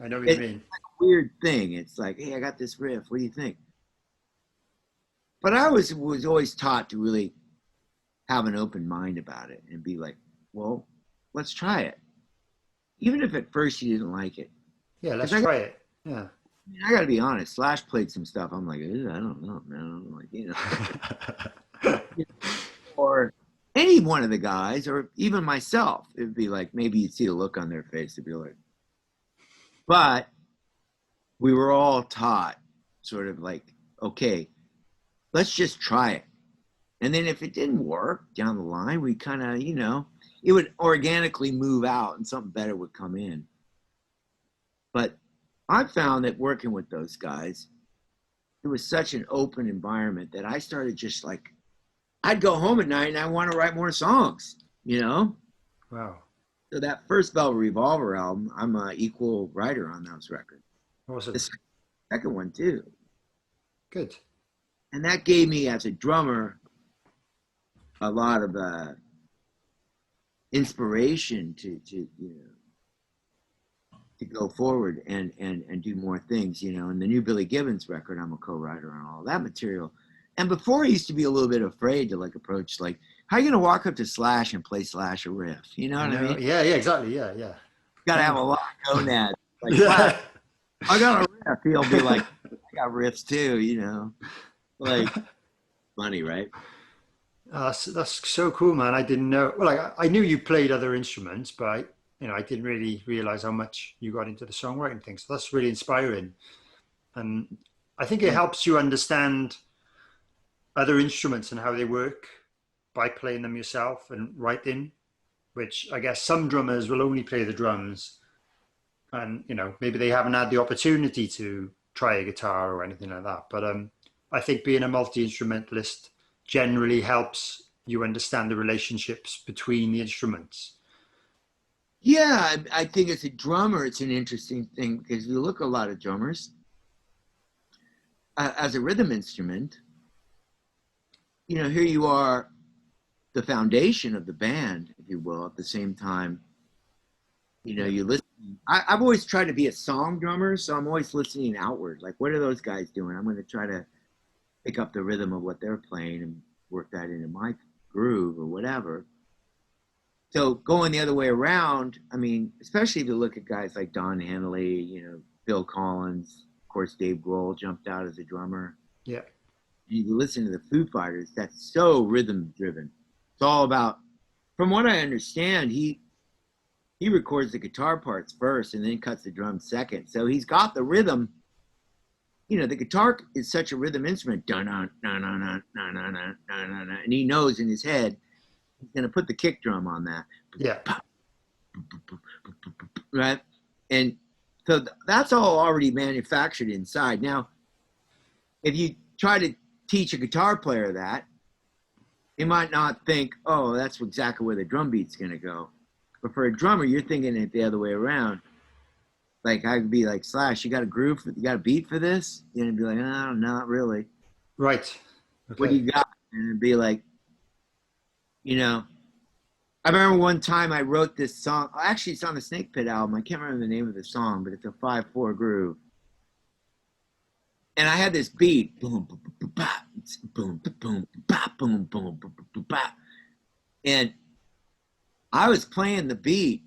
Speaker 2: I know what you mean.
Speaker 3: like a weird thing. It's like, hey, I got this riff. What do you think? But I was always taught to really have an open mind about it and be like, well, let's try it. Even if at first you didn't like it.
Speaker 2: Yeah, let's
Speaker 3: 'Cause
Speaker 2: try it. Yeah.
Speaker 3: I got to be honest. Slash played some stuff. I'm like, I don't know, man. I'm like, or any one of the guys, or even myself, it'd be like, maybe you'd see a look on their face. It'd be like, but we were all taught sort of like, okay, let's just try it. And then if it didn't work down the line, we kind of, it would organically move out and something better would come in. But I found that working with those guys, it was such an open environment that I started just like, I'd go home at night and I want to write more songs,
Speaker 2: Wow.
Speaker 3: So that first Velvet Revolver album, I'm an equal writer on those records.
Speaker 2: Awesome.
Speaker 3: The second one too.
Speaker 2: Good.
Speaker 3: And that gave me, as a drummer, a lot of inspiration to go forward and do more things, And the new Billy Gibbons record, I'm a co-writer on all that material. And before, I used to be a little bit afraid to like approach, like, how are you going to walk up to Slash and play Slash a riff? You know what I mean?
Speaker 2: Yeah, exactly. Yeah.
Speaker 3: Got to have a lot of gonads. Like,
Speaker 2: Yeah.
Speaker 3: wow, I got a riff. He'll be like, I got riffs too, Like, funny, right?
Speaker 2: That's so cool, man. I didn't know. Well, I knew you played other instruments, but I didn't really realize how much you got into the songwriting thing. So that's really inspiring, and I think it helps you understand other instruments and how they work by playing them yourself and writing. Which I guess some drummers will only play the drums, and maybe they haven't had the opportunity to try a guitar or anything like that. But I think being a multi-instrumentalist generally helps you understand the relationships between the instruments.
Speaker 3: Yeah, I think as a drummer, it's an interesting thing because you look at a lot of drummers as a rhythm instrument. Here you are, the foundation of the band, if you will. At the same time, you listen. I've always tried to be a song drummer, so I'm always listening outward. Like, what are those guys doing? I'm going to try to pick up the rhythm of what they're playing and work that into my groove or whatever. So going the other way around, I mean, especially if you look at guys like Don Henley, Bill Collins, of course, Dave Grohl jumped out as a drummer.
Speaker 2: Yeah.
Speaker 3: You listen to the Foo Fighters, that's so rhythm driven. It's all about, from what I understand, he records the guitar parts first and then cuts the drums second. So he's got the rhythm. The guitar is such a rhythm instrument, and he knows in his head he's going to put the kick drum on that.
Speaker 2: Yeah.
Speaker 3: Right? And so that's all already manufactured inside. Now, if you try to teach a guitar player that, he might not think, oh, that's exactly where the drum beat's going to go. But for a drummer, you're thinking it the other way around. Like, I'd be like, Slash, you got a groove? You got a beat for this? And it'd be like, oh, not really.
Speaker 2: Right. Okay.
Speaker 3: What do you got? And it'd be like, I remember one time I wrote this song. Actually, it's on the Snake Pit album. I can't remember the name of the song, but it's a 5/4 groove. And I had this beat, boom, boom, boom, bop, boom, boom, bop, boom, boom, boom, boom, bop. And I was playing the beat,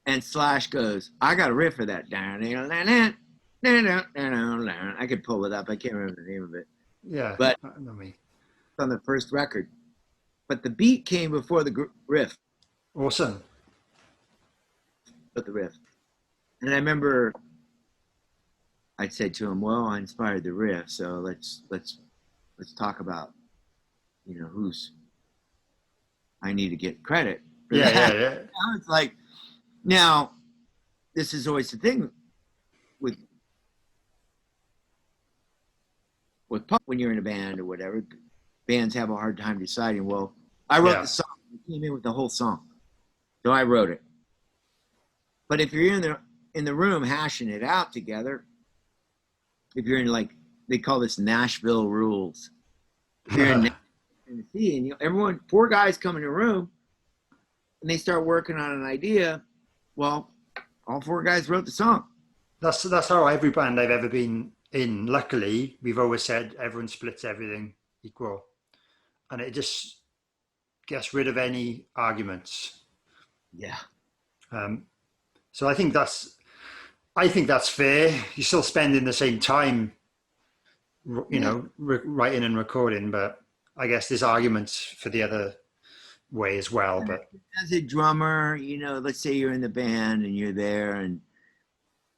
Speaker 3: and Slash goes, I got a riff for that. I could pull it up. I can't remember the name of it.
Speaker 2: Yeah,
Speaker 3: but
Speaker 2: I know me.
Speaker 3: It's on the first record. But the beat came before the riff.
Speaker 2: Awesome.
Speaker 3: But the riff. And I remember I said to him, well, I inspired the riff, so let's talk about, who's I need to get credit for that.
Speaker 2: Yeah.
Speaker 3: It's like, now, this is always the thing with pop, when you're in a band or whatever, bands have a hard time deciding, well, I wrote the song, I came in with the whole song, so I wrote it. But if you're in the room hashing it out together, if you're in, like, they call this Nashville rules. If you're in Tennessee and everyone, 4 guys come in a room, and they start working on an idea, well, all four guys wrote the song.
Speaker 2: That's how every band I've ever been in. Luckily, we've always said everyone splits everything equal, and it just gets rid of any arguments.
Speaker 3: Yeah.
Speaker 2: So I think that's fair. You're still spending the same time, writing and recording, but I guess there's arguments for the other way as well. But
Speaker 3: as a drummer, let's say you're in the band and you're there and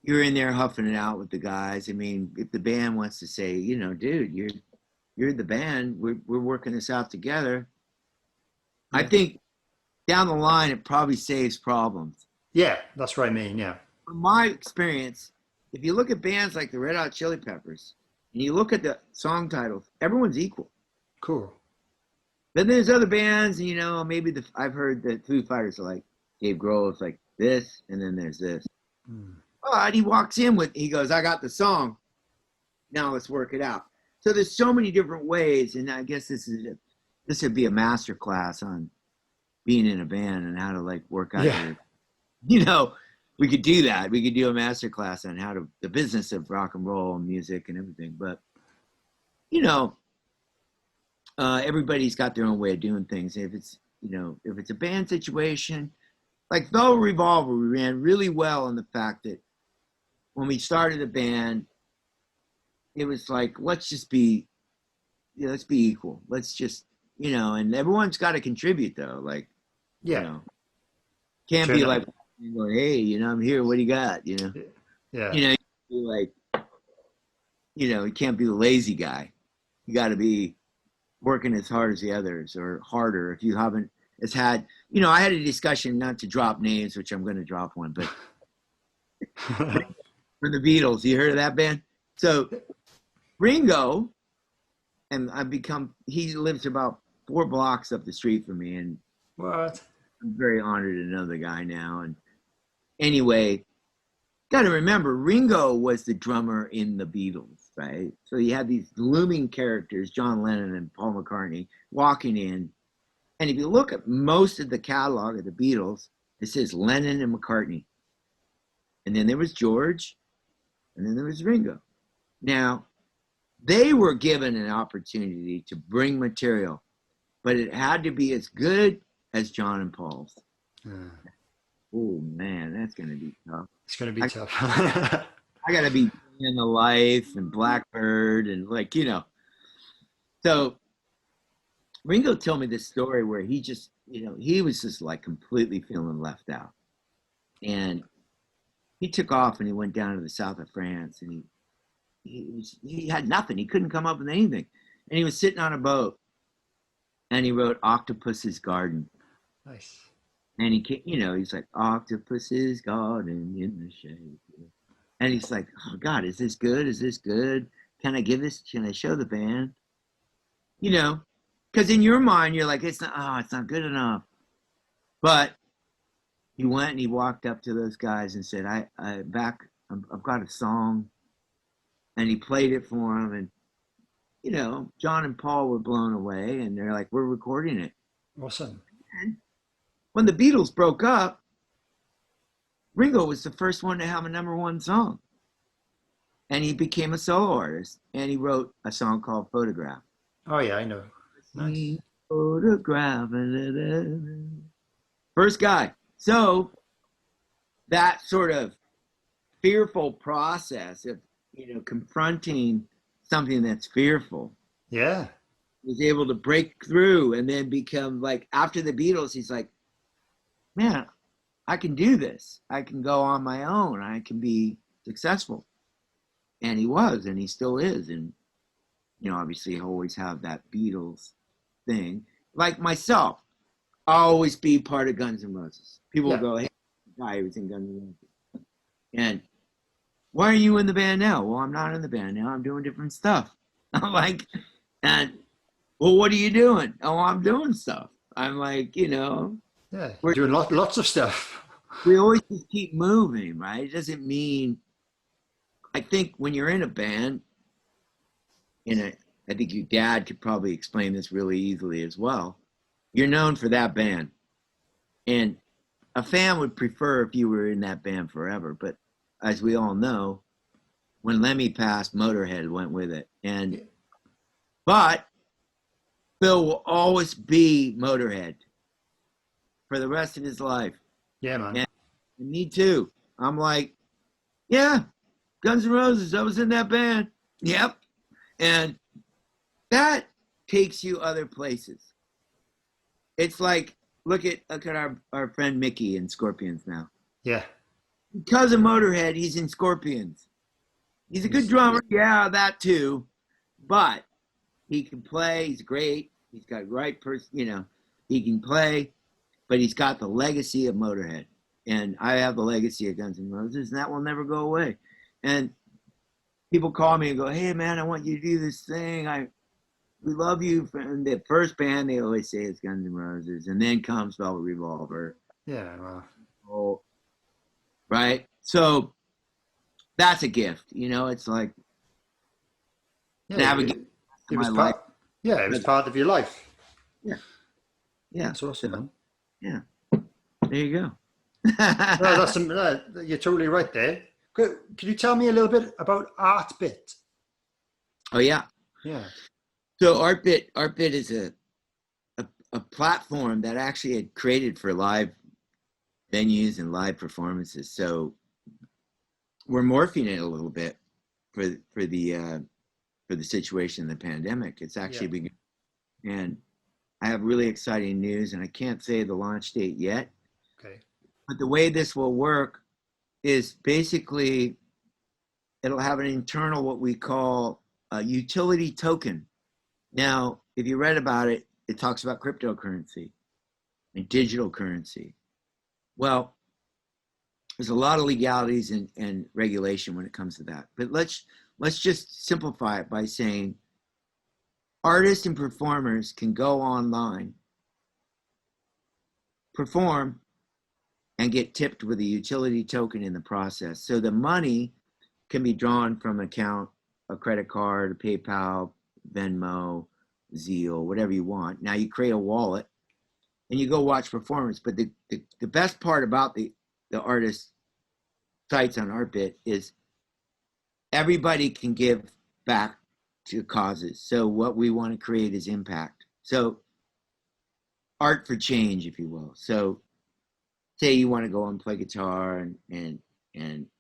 Speaker 3: you're in there huffing it out with the guys. I mean, if the band wants to say, dude, you're the band, we're working this out together. Yeah. I think down the line, it probably saves problems.
Speaker 2: Yeah, that's what I mean. Yeah.
Speaker 3: From my experience, if you look at bands like the Red Hot Chili Peppers and you look at the song titles, everyone's equal.
Speaker 2: Cool.
Speaker 3: Then there's other bands, maybe I've heard that Foo Fighters are like Dave Grohl's like this, and then there's this. And he walks in he goes, I got the song. Now let's work it out. So there's so many different ways, and I guess this would be a master class on being in a band and how to like work out we could do that. We could do a master class on the business of rock and roll and music and everything. But everybody's got their own way of doing things. If it's a band situation, like the Revolver, we ran really well on the fact that when we started a band, it was like, let's be equal. Let's just, and everyone's got to contribute though. Like, can't be like, hey, I'm here. What do you got?
Speaker 2: Yeah.
Speaker 3: Like, you can't be the lazy guy. You got to be working as hard as the others or harder. If you haven't, I had a discussion, not to drop names, which I'm going to drop one, but for the Beatles, you heard of that band? So Ringo, and he lives about 4 blocks up the street from me. And
Speaker 2: what?
Speaker 3: I'm very honored to know the guy now. And anyway, got to remember, Ringo was the drummer in the Beatles, right? So you had these looming characters, John Lennon and Paul McCartney, walking in. And if you look at most of the catalog of the Beatles, it says Lennon and McCartney. And then there was George, and then there was Ringo. Now, they were given an opportunity to bring material, but it had to be as good as John and Paul's. Oh, man, that's going to be tough.
Speaker 2: It's going to be tough.
Speaker 3: I got to be in the Life and Blackbird and So Ringo told me this story where he just, he was just like completely feeling left out. And he took off and he went down to the south of France and he had nothing. He couldn't come up with anything. And he was sitting on a boat and he wrote Octopus's Garden.
Speaker 2: Nice.
Speaker 3: And he's like, Octopus's Garden in the shade. And he's like, oh God, is this good? Is this good? Can I show the band? Because in your mind, you're like, it's not good enough. But he went and he walked up to those guys and said, I've got a song. And he played it for them. And, John and Paul were blown away. And they're like, we're recording it.
Speaker 2: Awesome.
Speaker 3: And when the Beatles broke up, Ringo was the first one to have a #1 song. And he became a solo artist. And he wrote a song called Photograph.
Speaker 2: Oh, yeah, I know. Nice.
Speaker 3: Photograph. First guy. So that sort of fearful process of, confronting something that's fearful.
Speaker 2: Yeah.
Speaker 3: Was able to break through and then become like, after the Beatles, he's like, man, I can do this. I can go on my own. I can be successful. And he was, and he still is. And, obviously I always have that Beatles thing. Like myself, I'll always be part of Guns N' Roses. People go, hey, the guy was in Guns N' Roses. And why are you in the band now? Well, I'm not in the band now. I'm doing different stuff. I'm like, well, what are you doing? Oh, I'm doing stuff. I'm like,
Speaker 2: Yeah, we're doing lots of stuff.
Speaker 3: We always just keep moving, right? It doesn't mean, I think when you're in a band, I think your dad could probably explain this really easily as well. You're known for that band. And a fan would prefer if you were in that band forever. But as we all know, when Lemmy passed, Motorhead went with it. But Phil will always be Motorhead for the rest of his life.
Speaker 2: Yeah, man.
Speaker 3: And me too. I'm like, yeah, Guns N' Roses, I was in that band. Yep. And that takes you other places. It's like, look at our friend Mickey in Scorpions now.
Speaker 2: Yeah.
Speaker 3: Because of Motorhead, he's in Scorpions. He's a good drummer, yeah, that too. But he can play, he's great. He's got right person, he can play, but he's got the legacy of Motorhead. And I have the legacy of Guns N' Roses, and that will never go away. And people call me and go, hey man, I want you to do this thing. We love you. And the first band they always say is Guns N' Roses, and then comes Velvet Revolver.
Speaker 2: Yeah, well.
Speaker 3: Oh, right. So that's a gift, It's like navigate my life.
Speaker 2: Yeah, it was part of your life.
Speaker 3: Yeah,
Speaker 2: that's awesome, man.
Speaker 3: Yeah, there you go.
Speaker 2: No, you're totally right there. Could you tell me a little bit about Artbit?
Speaker 3: Oh yeah. So Artbit is a platform that actually had created for live venues and live performances. So we're morphing it a little bit for the situation in the pandemic. It's actually begun, and I have really exciting news, and I can't say the launch date yet.
Speaker 2: Okay.
Speaker 3: But the way this will work is basically it'll have an internal, what we call a utility token. Now, if you read about it, it talks about cryptocurrency and digital currency. Well, there's a lot of legalities and regulation when it comes to that. But let's just simplify it by saying artists and performers can go online, perform, and get tipped with a utility token in the process. So the money can be drawn from an account, a credit card, a PayPal, Venmo, Zeal, whatever you want. Now you create a wallet and you go watch performance. But the best part about the artist sites on Artbit is everybody can give back to causes. So what we want to create is impact. So art for change, if you will. So say you want to go and play guitar and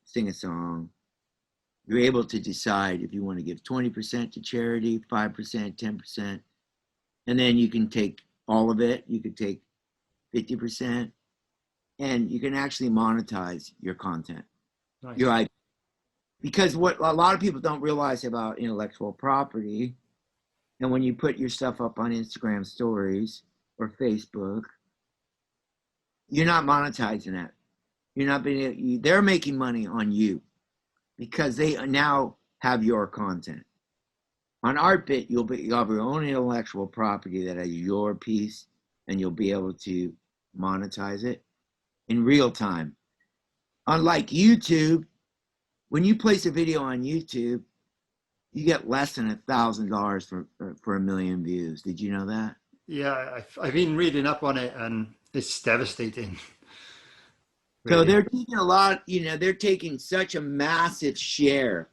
Speaker 3: sing a song. You're able to decide if you want to give 20% to charity, 5%, 10%, and then you can take all of it. You could take 50%, and you can actually monetize your content.
Speaker 2: Nice.
Speaker 3: Your IP. Because what a lot of people don't realize about intellectual property, and when you put your stuff up on Instagram stories or Facebook, you're not monetizing that. You're not being. They're making money on you because they now have your content. On Artbit, you'll have your own intellectual property that has your piece, and you'll be able to monetize it in real time. Unlike YouTube, when you place a video on YouTube, you get less than $1,000 for 1 million views. Did you know that?
Speaker 2: Yeah, I've been reading up on it, and it's devastating.
Speaker 3: So
Speaker 2: Really.
Speaker 3: they're taking a lot, they're taking such a massive share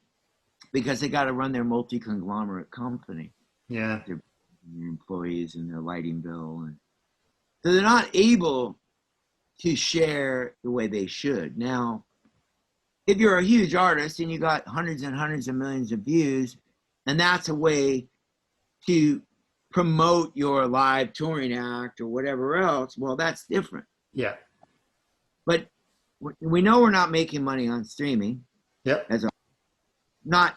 Speaker 3: because they got to run their multi-conglomerate company.
Speaker 2: Yeah.
Speaker 3: Their employees and their lighting bill. And so they're not able to share the way they should. Now, if you're a huge artist and you got hundreds and hundreds of millions of views, and that's a way to promote your live touring act or whatever else, well, that's different.
Speaker 2: Yeah.
Speaker 3: But we know we're not making money on streaming.
Speaker 2: Yep.
Speaker 3: Not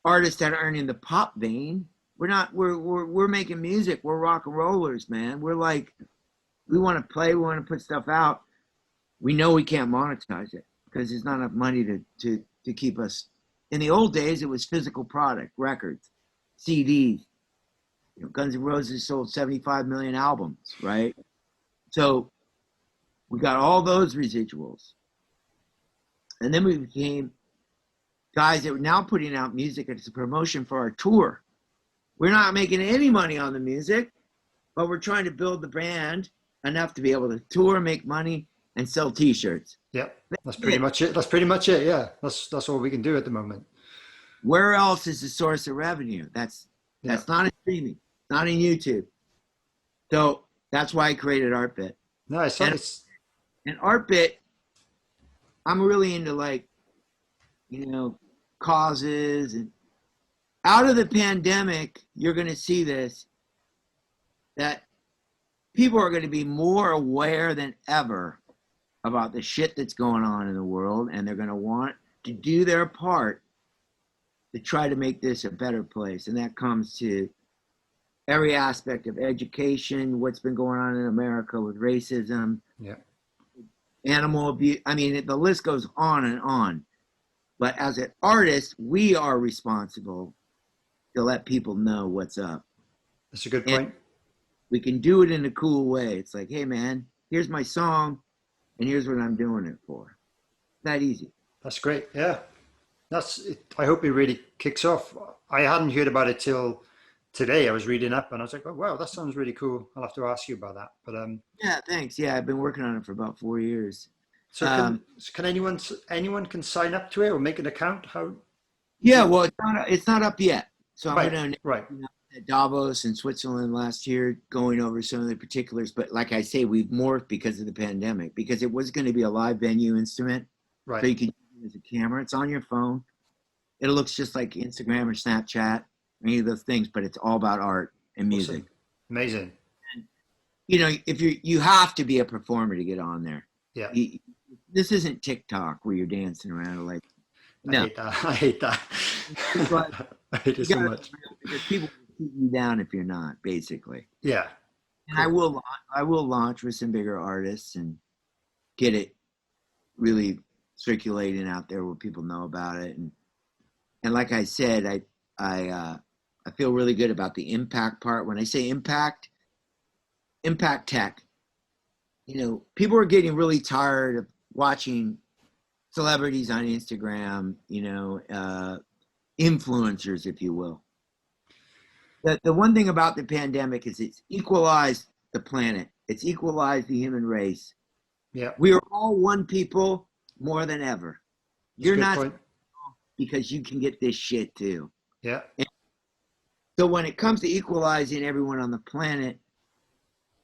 Speaker 3: artists that are in the pop vein. We're making music. We're rock and rollers, man. We're like, we want to play. We want to put stuff out. We know we can't monetize it because there's not enough money to keep us. In the old days, it was physical product, records, CDs. Guns N' Roses sold 75 million albums, right? So we got all those residuals. And then we became guys that were now putting out music as a promotion for our tour. We're not making any money on the music, but we're trying to build the brand enough to be able to tour, make money, and sell T-shirts.
Speaker 2: Yeah, that's pretty much it. That's pretty much it. Yeah, that's all we can do at the moment.
Speaker 3: Where else is the source of revenue? That's not in streaming, not in YouTube. So that's why I created Artbit.
Speaker 2: No,
Speaker 3: And Artbit, I'm really into like, causes, and out of the pandemic, you're going to see this, that people are going to be more aware than ever about the shit that's going on in the world, and they're going to want to do their part to try to make this a better place. And that comes to every aspect of education, what's been going on in America with racism, animal abuse. I mean, the list goes on and on. But as an artist, we are responsible to let people know what's up.
Speaker 2: That's a good point.
Speaker 3: And we can do it in a cool way. It's like, hey, man, here's my song, and here's what I'm doing it for. That easy.
Speaker 2: That's great. Yeah. I hope it really kicks off. I hadn't heard about it till today. I was reading up and I was like, oh, wow, that sounds really cool. I'll have to ask you about that. But
Speaker 3: yeah, thanks. Yeah, I've been working on it for about 4 years.
Speaker 2: So can anyone can sign up to it or make an account? How?
Speaker 3: Yeah, well, it's not up yet. So
Speaker 2: right,
Speaker 3: I'm
Speaker 2: right.
Speaker 3: At Davos in Switzerland last year, going over some of the particulars. But like I say, we've morphed because of the pandemic, because it was going to be a live venue instrument.
Speaker 2: Right.
Speaker 3: So you can use it as a camera. It's on your phone. It looks just like Instagram or Snapchat, any of those things, but it's all about art and music.
Speaker 2: Awesome. Amazing.
Speaker 3: And, if you have to be a performer to get on there.
Speaker 2: Yeah.
Speaker 3: This isn't TikTok where you're dancing around like. No.
Speaker 2: I hate that.
Speaker 3: Like,
Speaker 2: I hate it so much.
Speaker 3: Because people will keep you down if you're not, basically.
Speaker 2: Yeah.
Speaker 3: And cool. I will launch with some bigger artists and get it really circulating out there where people know about it. And like I said, I feel really good about the impact part. When I say impact tech, people are getting really tired of watching celebrities on Instagram, influencers, if you will. The one thing about the pandemic is it's equalized the planet. It's equalized the human race.
Speaker 2: Yeah.
Speaker 3: We are all one people more than ever. You're not, because you can get this shit too.
Speaker 2: Yeah.
Speaker 3: And so when it comes to equalizing everyone on the planet,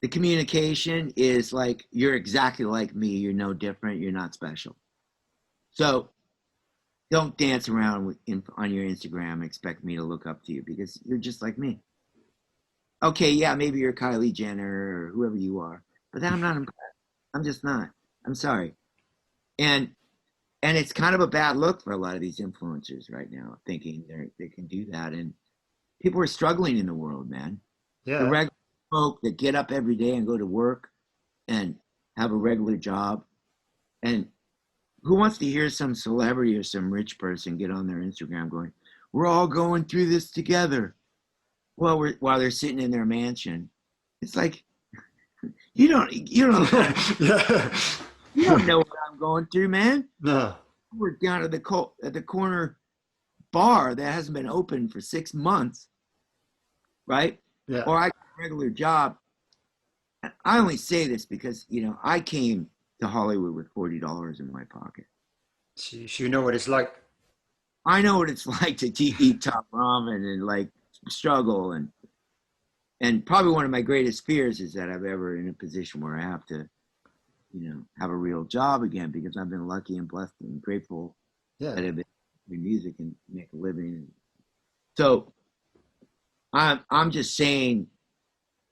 Speaker 3: the communication is like, you're exactly like me. You're no different. You're not special. So don't dance around on your Instagram and expect me to look up to you, because you're just like me. Okay, yeah, maybe you're Kylie Jenner or whoever you are, but I'm not impressed. I'm just not. I'm sorry. And it's kind of a bad look for a lot of these influencers right now, thinking they can do that. And people are struggling in the world, man.
Speaker 2: Yeah.
Speaker 3: The regular folk that get up every day and go to work and have a regular job. And who wants to hear some celebrity or some rich person get on their Instagram going, we're all going through this together? Well, while they're sitting in their mansion. It's like, you don't
Speaker 2: Yeah.
Speaker 3: You don't know what I'm going through, man.
Speaker 2: No.
Speaker 3: We're down at the corner bar that hasn't been open for 6 months, right?
Speaker 2: Yeah.
Speaker 3: Or I got a regular job. I only say this because, I came to Hollywood with $40 in my pocket.
Speaker 2: So you know what it's like.
Speaker 3: I know what it's like to eat top ramen and like struggle, and probably one of my greatest fears is that I'm ever in a position where I have to, have a real job again, because I've been lucky and blessed and grateful that I've been doing music and make a living. So I'm just saying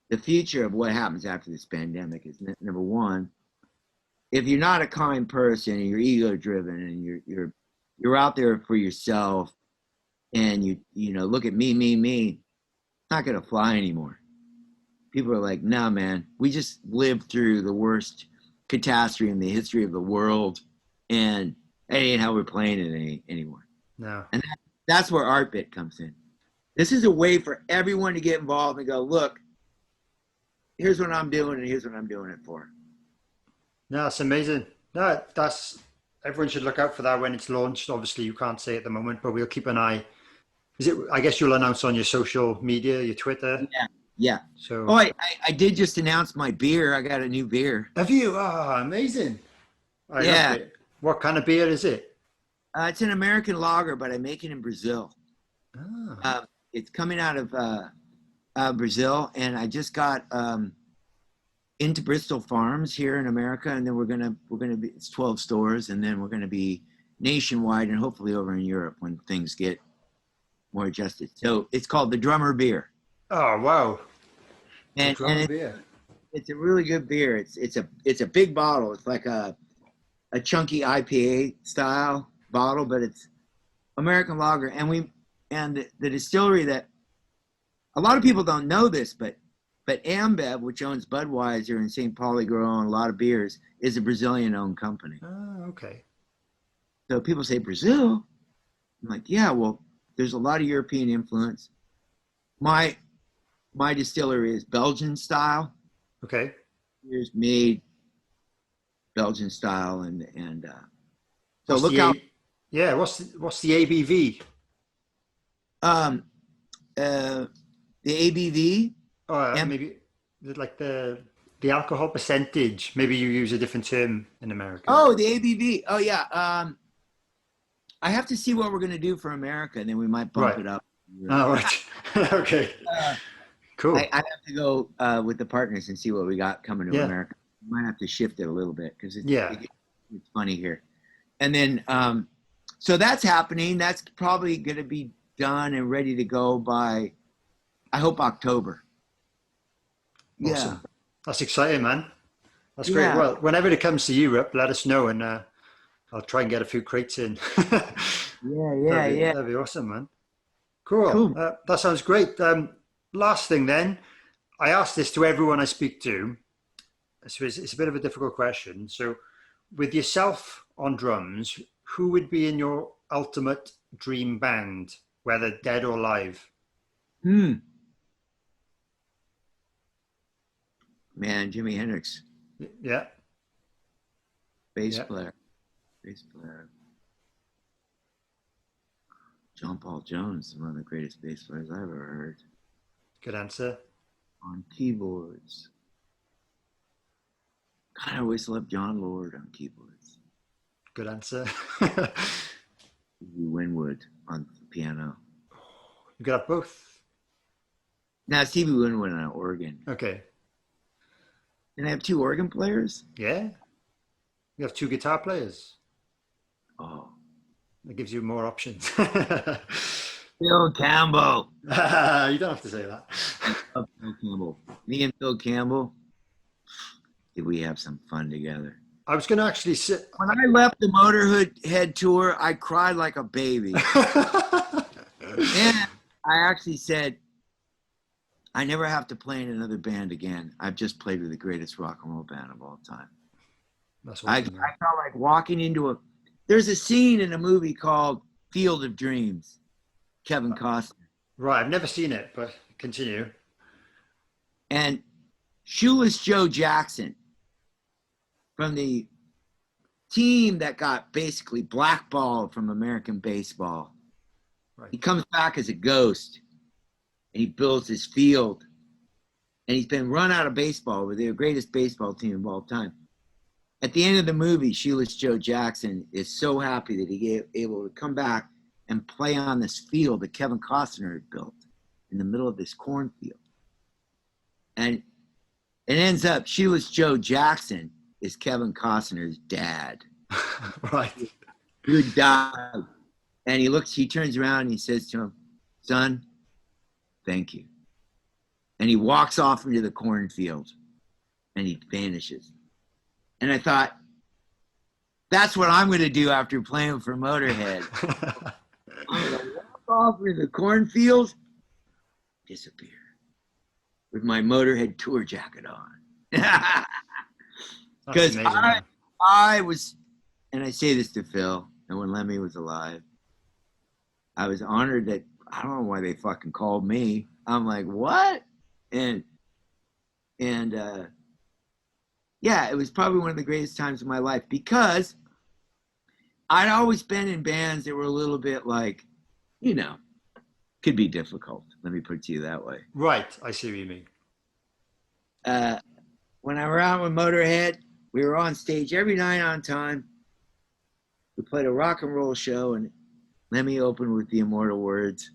Speaker 3: the future of what happens after this pandemic is, number one, if you're not a kind person and you're ego driven and you're out there for yourself and you look at me, it's not gonna fly anymore. People are like, nah, man, we just lived through the worst catastrophe in the history of the world, and that ain't how we're playing it anymore.
Speaker 2: No.
Speaker 3: And that's where Artbit comes in. This is a way for everyone to get involved and go, look, here's what I'm doing and here's what I'm doing it for.
Speaker 2: No, it's amazing. No, everyone should look out for that when it's launched. Obviously, you can't say at the moment, but we'll keep an eye. I guess you'll announce on your social media, your Twitter.
Speaker 3: Yeah.
Speaker 2: So
Speaker 3: Oh, I did just announce my beer. I got a new beer.
Speaker 2: have you? Ah, amazing. I love
Speaker 3: Yeah.
Speaker 2: it. What kind of beer is it?
Speaker 3: It's an American lager, but I make it in Brazil.
Speaker 2: Ah,
Speaker 3: It's coming out of Brazil, and I just got into Bristol Farms here in America, and then we're gonna be, it's 12 stores, and then we're gonna be nationwide and hopefully over in Europe when things get more adjusted. So it's called the Drummer Beer,
Speaker 2: oh wow. The
Speaker 3: and
Speaker 2: drum beer.
Speaker 3: it's a really good beer. It's a big bottle. It's like a chunky IPA style bottle, but it's American lager, and the distillery that a lot of people don't know this, but Ambev, which owns Budweiser and St. Pauli grow and a lot of beers, is a Brazilian-owned company.
Speaker 2: Ah, okay.
Speaker 3: So people say Brazil. I'm like, yeah, well, there's a lot of European influence. My distillery is Belgian style.
Speaker 2: Okay.
Speaker 3: Beers made Belgian style, and so
Speaker 2: What's
Speaker 3: look
Speaker 2: the
Speaker 3: out.
Speaker 2: yeah, what's the ABV?
Speaker 3: Um, the ABV.
Speaker 2: Maybe like the alcohol percentage. Maybe you use a different term in America.
Speaker 3: Oh, the ABV. Oh, yeah. I have to see what we're going to do for America, and then we might bump
Speaker 2: Right.
Speaker 3: it up.
Speaker 2: Oh, right. Okay.
Speaker 3: Uh,
Speaker 2: Cool.
Speaker 3: I have to go with the partners and see what we got coming to
Speaker 2: Yeah.
Speaker 3: America. We might have to shift it a little bit because
Speaker 2: Yeah.
Speaker 3: it's funny here. And then, so that's happening. That's probably going to be done and ready to go by, I hope, October.
Speaker 2: Awesome.
Speaker 3: Yeah.
Speaker 2: That's exciting, man. That's great.
Speaker 3: Yeah.
Speaker 2: Well, whenever it comes to Europe, let us know, and I'll try and get a few crates in.
Speaker 3: Yeah.
Speaker 2: That'd be awesome, man. Cool.
Speaker 3: Cool.
Speaker 2: That sounds great. Last thing then, I ask this to everyone I speak to. So it's a bit of a difficult question. So with yourself on drums, who would be in your ultimate dream band, whether dead or live?
Speaker 3: Man, Jimi Hendrix,
Speaker 2: Yeah.
Speaker 3: bass
Speaker 2: Yeah.
Speaker 3: player. Bass player. John Paul Jones is one of the greatest bass players I've ever heard.
Speaker 2: Good answer.
Speaker 3: On keyboards. God, I always loved John Lord on keyboards.
Speaker 2: Good answer.
Speaker 3: Stevie Winwood on the piano.
Speaker 2: You got both.
Speaker 3: Now, Stevie Winwood on organ.
Speaker 2: Okay.
Speaker 3: And I have two organ players?
Speaker 2: Yeah. You have two guitar players.
Speaker 3: Oh.
Speaker 2: That gives you more options.
Speaker 3: Phil Campbell.
Speaker 2: You don't have to say that.
Speaker 3: Phil Campbell. Me and Phil Campbell, did we have some fun together?
Speaker 2: I was going to actually sit.
Speaker 3: When I left the Motorhead tour, I cried like a baby. And I actually said, I never have to play in another band again. I've just played with the greatest rock and roll band of all time.
Speaker 2: That's
Speaker 3: I
Speaker 2: awesome,
Speaker 3: felt like walking into there's a scene in a movie called Field of Dreams, Kevin Costner.
Speaker 2: Right, I've never seen it, but continue.
Speaker 3: And Shoeless Joe Jackson from the team that got basically blackballed from American baseball.
Speaker 2: Right.
Speaker 3: He comes back as a ghost and he builds his field. And he's been run out of baseball. We're the greatest baseball team of all time. At the end of the movie, Shoeless Joe Jackson is so happy that he was able to come back and play on this field that Kevin Costner had built in the middle of this cornfield. And it ends up Shoeless Joe Jackson is Kevin Costner's dad.
Speaker 2: Right.
Speaker 3: Good dog. And he turns around and he says to him, son, thank you. And he walks off into the cornfield and he vanishes. And I thought, that's what I'm going to do after playing for Motorhead. I'm going to walk off into the cornfield, disappear with my Motorhead tour jacket on. Because I was, and I say this to Phil, and when Lemmy was alive, I was honored that, I don't know why they fucking called me. I'm like, what? And yeah, it was probably one of the greatest times of my life because I'd always been in bands that were a little bit like, you know, could be difficult. Let me put it to you that way.
Speaker 2: Right, I see what you mean.
Speaker 3: When I were out with Motorhead, we were on stage every night on time. We played a rock and roll show, and let me open with the immortal words.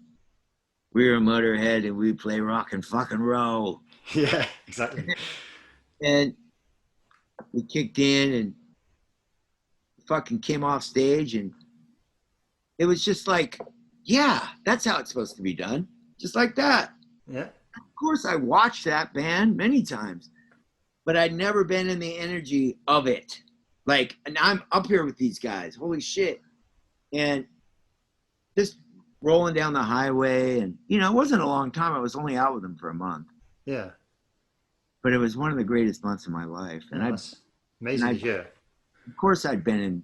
Speaker 3: We were Motorhead, and we play rock and fucking roll.
Speaker 2: Yeah, exactly.
Speaker 3: And we kicked in and fucking came off stage, and it was just like, yeah, that's how it's supposed to be done. Just like that.
Speaker 2: Yeah.
Speaker 3: Of course, I watched that band many times, but I'd never been in the energy of it. Like, and I'm up here with these guys. Holy shit. And just rolling down the highway. And, you know, it wasn't a long time. I was only out with them for a month.
Speaker 2: Yeah.
Speaker 3: But it was one of the greatest months of my life. And
Speaker 2: That's amazing to hear.
Speaker 3: Of course, I'd been in,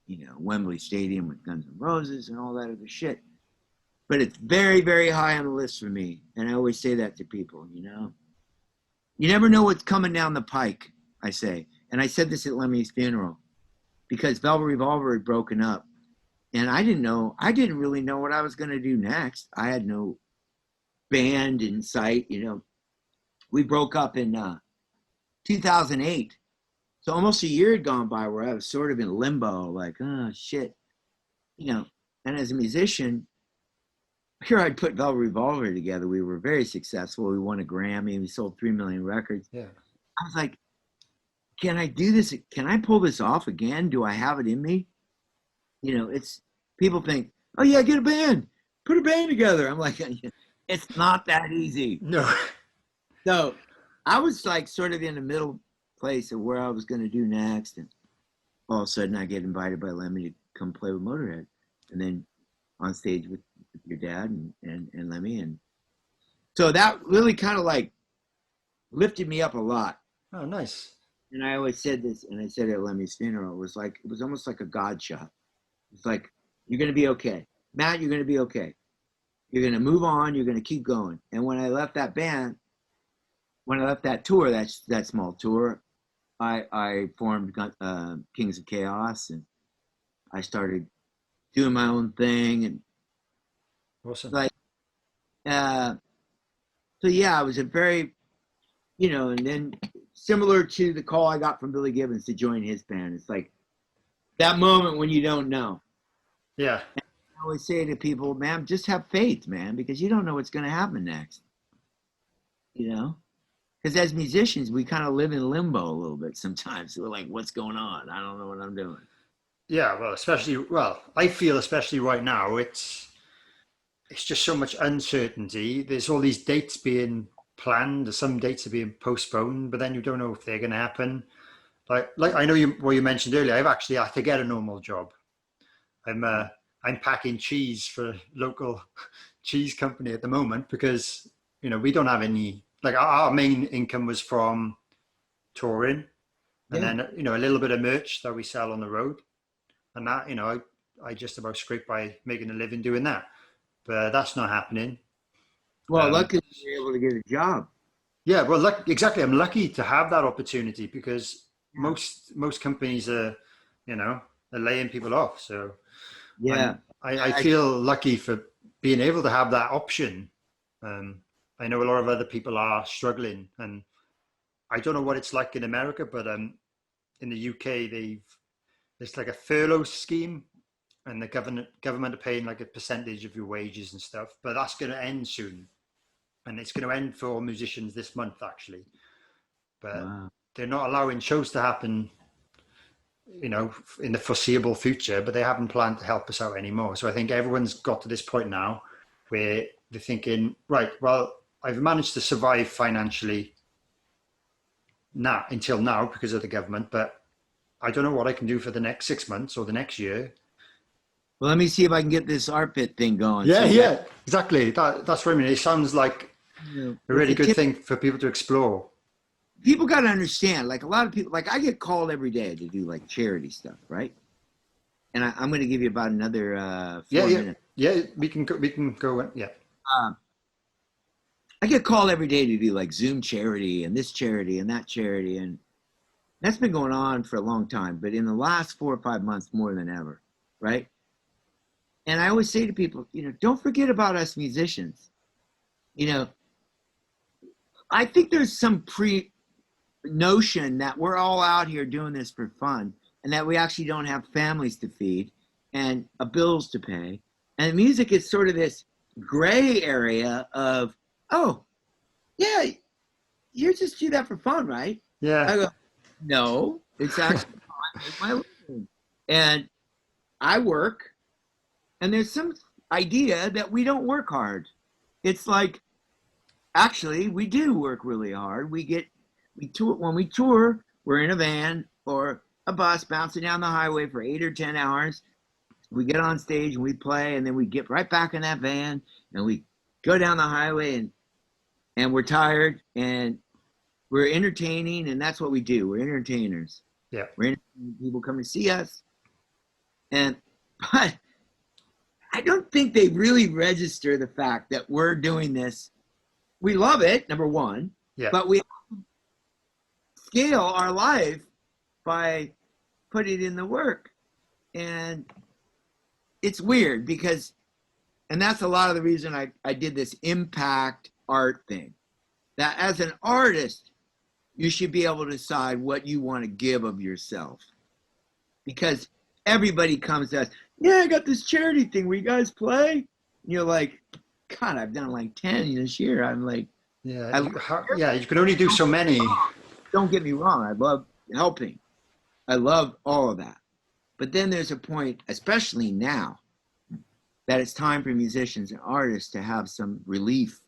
Speaker 3: you know, Wembley Stadium with Guns N' Roses and all that other shit. But it's very, very high on the list for me. And I always say that to people, you know. You never know what's coming down the pike, I say. And I said this at Lemmy's funeral because Velvet Revolver had broken up. And I didn't really know what I was going to do next. I had no band in sight, you know. We broke up in 2008. So almost a year had gone by where I was sort of in limbo, like, oh, shit. You know, and as a musician, here I'd put Velvet Revolver together. We were very successful. We won a Grammy. We sold 3 million records.
Speaker 2: Yeah.
Speaker 3: I was like, can I do this? Can I pull this off again? Do I have it in me? You know, it's people think, oh yeah, get a band, put a band together. I'm like, it's not that easy.
Speaker 2: No.
Speaker 3: So I was like sort of in the middle place of where I was going to do next. And all of a sudden I get invited by Lemmy to come play with Motorhead. And then on stage with your dad and Lemmy. And so that really kind of like lifted me up a lot.
Speaker 2: Oh, nice.
Speaker 3: And I always said this, and I said it at Lemmy's funeral, it was almost like a God shot. It's like, you're going to be okay. Matt, you're going to be okay. You're going to move on. You're going to keep going. And when I left that band, when I left that tour, that small tour, I formed Kings of Chaos, and I started doing my own thing. And
Speaker 2: Awesome.
Speaker 3: like, so yeah, I was a very, you know, and then similar to the call I got from Billy Gibbons to join his band. It's like that moment when you don't know.
Speaker 2: Yeah.
Speaker 3: And I always say to people, man, just have faith, man, because you don't know what's going to happen next. You know? Because as musicians, we kind of live in limbo a little bit sometimes. We're like, what's going on? I don't know what I'm doing.
Speaker 2: Yeah, I feel especially right now, it's just so much uncertainty. There's all these dates being planned, some dates are being postponed, but then you don't know if they're going to happen. Like I know what you mentioned earlier. I have to get a normal job. I'm packing cheese for a local cheese company at the moment because, you know, we don't have any, like our main income was from touring and then, you know, a little bit of merch that we sell on the road. And that, you know, I just about scrape by making a living doing that, but that's not happening.
Speaker 3: Well, luckily you're able to get a job.
Speaker 2: Yeah, well, exactly. I'm lucky to have that opportunity because most companies are, you know, they're laying people off. So
Speaker 3: yeah,
Speaker 2: I feel lucky for being able to have that option. I know a lot of other people are struggling, and I don't know what it's like in America, but in the UK, there's like a furlough scheme, and the government are paying like a percentage of your wages and stuff. But that's going to end soon, and it's going to end for musicians this month actually. But they're not allowing shows to happen, you know, in the foreseeable future. But they haven't planned to help us out anymore. So I think everyone's got to this point now where they're thinking, right, well, I've managed to survive financially until now because of the government, but I don't know what I can do for the next 6 months or the next year.
Speaker 3: Well, let me see if I can get this Artbit thing going.
Speaker 2: Yeah, exactly. That's what I mean. It sounds like a really good thing for people to explore.
Speaker 3: People got to understand, like a lot of people, like I get called every day to do like charity stuff, right? And I'm going to give you about another 4 minutes.
Speaker 2: Yeah, we can go. Yeah.
Speaker 3: I get called every day to do like Zoom charity and this charity and that charity. And that's been going on for a long time. But in the last 4 or 5 months, more than ever, right? And I always say to people, don't forget about us musicians. You know, I think there's some notion that we're all out here doing this for fun and that we actually don't have families to feed and bills to pay. And music is sort of this gray area of, oh, yeah, you just do that for fun, right?
Speaker 2: Yeah.
Speaker 3: I go, no, it's actually my living. And I work, and there's some idea that we don't work hard. It's like, actually, we do work really hard. We tour. When we tour, we're in a van or a bus bouncing down the highway for 8 or 10 hours. We get on stage and we play, and then we get right back in that van and we go down the highway, and we're tired and we're entertaining, and that's what we do. We're entertainers.
Speaker 2: Yeah.
Speaker 3: We're entertaining. People come to see us, but I don't think they really register the fact that we're doing this. We love it, number one, but we scale our life by putting in the work. And it's weird because, and that's a lot of the reason I did this impact art thing, that as an artist, you should be able to decide what you want to give of yourself. Because everybody comes to us, yeah, I got this charity thing where you guys play. And you're like, God, I've done like 10 this year. I'm like,
Speaker 2: yeah, you can only do so many.
Speaker 3: Don't get me wrong. I love helping. I love all of that. But then there's a point, especially now, that it's time for musicians and artists to have some relief.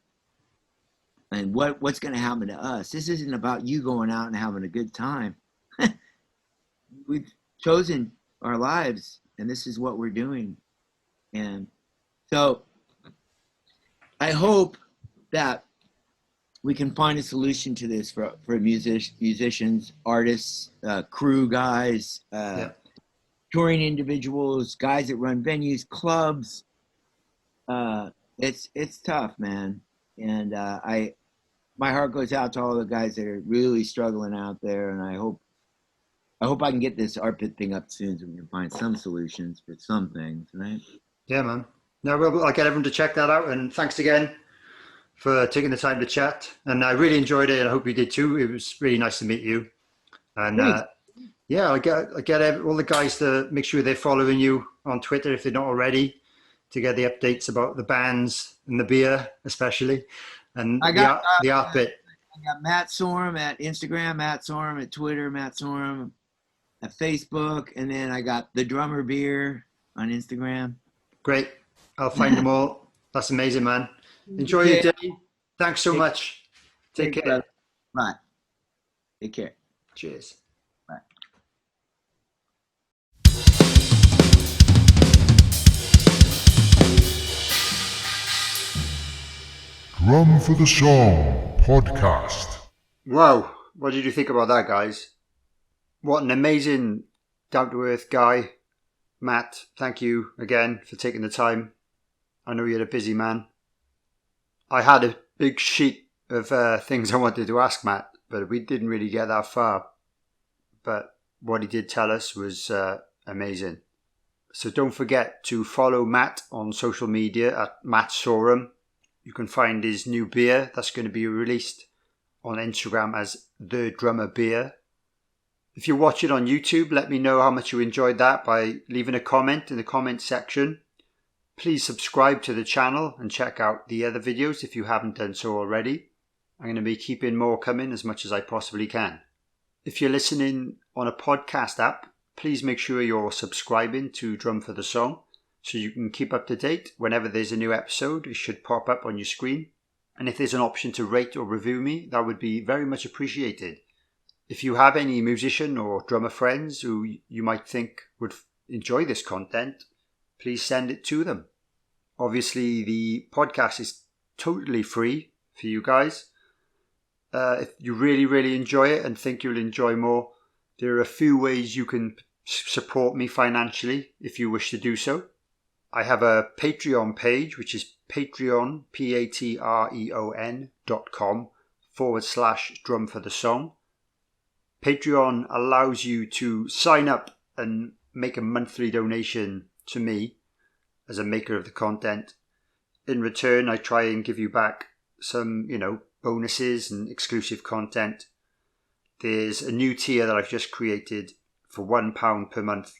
Speaker 3: And what's going to happen to us? This isn't about you going out and having a good time. We've chosen our lives, and this is what we're doing. And so I hope that we can find a solution to this for musicians, artists, crew guys, touring individuals, guys that run venues, clubs. It's tough, man. And my heart goes out to all the guys that are really struggling out there, and I hope I can get this Artbit thing up soon so we can find some solutions for some things, right?
Speaker 2: Yeah, man. No, well, I'll get everyone to check that out. And thanks again for taking the time to chat. And I really enjoyed it. I hope you did too. It was really nice to meet you. And yeah, I get all the guys to make sure they're following you on Twitter if they're not already, to get the updates about the bands and the beer, especially, and the Artbit.
Speaker 3: I got Matt Sorum at Instagram, Matt Sorum at Twitter, Matt Sorum at Facebook, and then I got the Drummer Beer on Instagram.
Speaker 2: Great. I'll find them all. That's amazing, man. Enjoy your day. Thanks so much. Take care.
Speaker 3: Brother. Bye. Take care.
Speaker 2: Cheers.
Speaker 3: Bye.
Speaker 1: Drum for the Song podcast.
Speaker 2: Wow. What did you think about that, guys? What an amazing, down-to-earth guy. Matt, thank you again for taking the time. I know you're a busy man. I had a big sheet of things I wanted to ask Matt, but we didn't really get that far. But what he did tell us was amazing. So don't forget to follow Matt on social media at Matt Sorum. You can find his new beer that's going to be released on Instagram as The Drummer Beer. If you watch it on YouTube, let me know how much you enjoyed that by leaving a comment in the comment section. Please subscribe to the channel and check out the other videos if you haven't done so already. I'm going to be keeping more coming as much as I possibly can. If you're listening on a podcast app, please make sure you're subscribing to Drum for the Song so you can keep up to date. Whenever there's a new episode, it should pop up on your screen. And if there's an option to rate or review me, that would be very much appreciated. If you have any musician or drummer friends who you might think would enjoy this content, please send it to them. Obviously, the podcast is totally free for you guys. If you really, really enjoy it and think you'll enjoy more, there are a few ways you can support me financially if you wish to do so. I have a Patreon page, which is Patreon, patreon.com/Drum for the Song. Patreon allows you to sign up and make a monthly donation to me, as a maker of the content. In return, I try and give you back some, bonuses and exclusive content. There's a new tier that I've just created for £1 per month,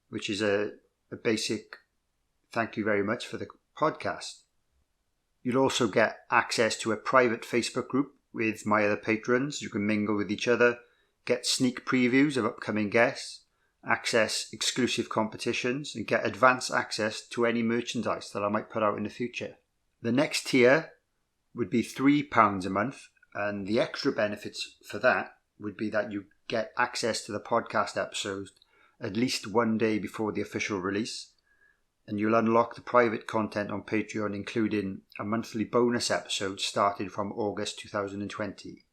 Speaker 2: which is a basic thank you very much for the podcast. You'll also get access to a private Facebook group with my other patrons. You can mingle with each other, get sneak previews of upcoming guests, access exclusive competitions, and get advance access to any merchandise that I might put out in the future. The next tier would be £3 a month, and the extra benefits for that would be that you get access to the podcast episodes at least one day before the official release, and you'll unlock the private content on Patreon, including a monthly bonus episode starting from August 2020.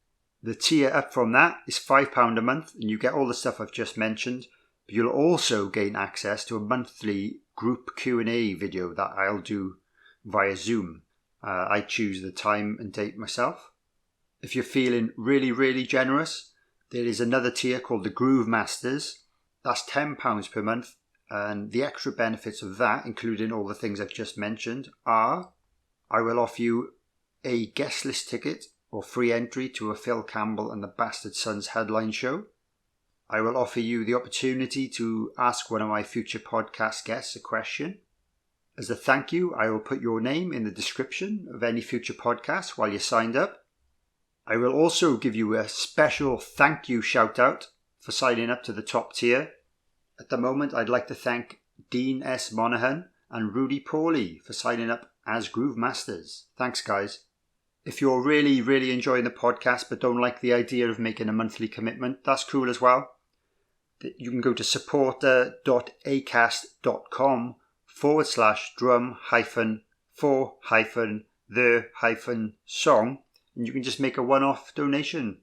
Speaker 2: The tier up from that is £5 a month, and you get all the stuff I've just mentioned, but you'll also gain access to a monthly group Q&A video that I'll do via Zoom. I choose the time and date myself. If you're feeling really, really generous, there is another tier called the Groove Masters. That's £10 per month. And the extra benefits of that, including all the things I've just mentioned, are I will offer you a guest list ticket or free entry to a Phil Campbell and the Bastard Sons headline show. I will offer you the opportunity to ask one of my future podcast guests a question. As a thank you, I will put your name in the description of any future podcast while you're signed up. I will also give you a special thank you shout out for signing up to the top tier. At the moment, I'd like to thank Dean S. Monahan and Rudy Pauly for signing up as Groove Masters. Thanks, guys. If you're really, really enjoying the podcast but don't like the idea of making a monthly commitment, that's cool as well. You can go to supporter.acast.com/drum-for-the-song and you can just make a one-off donation.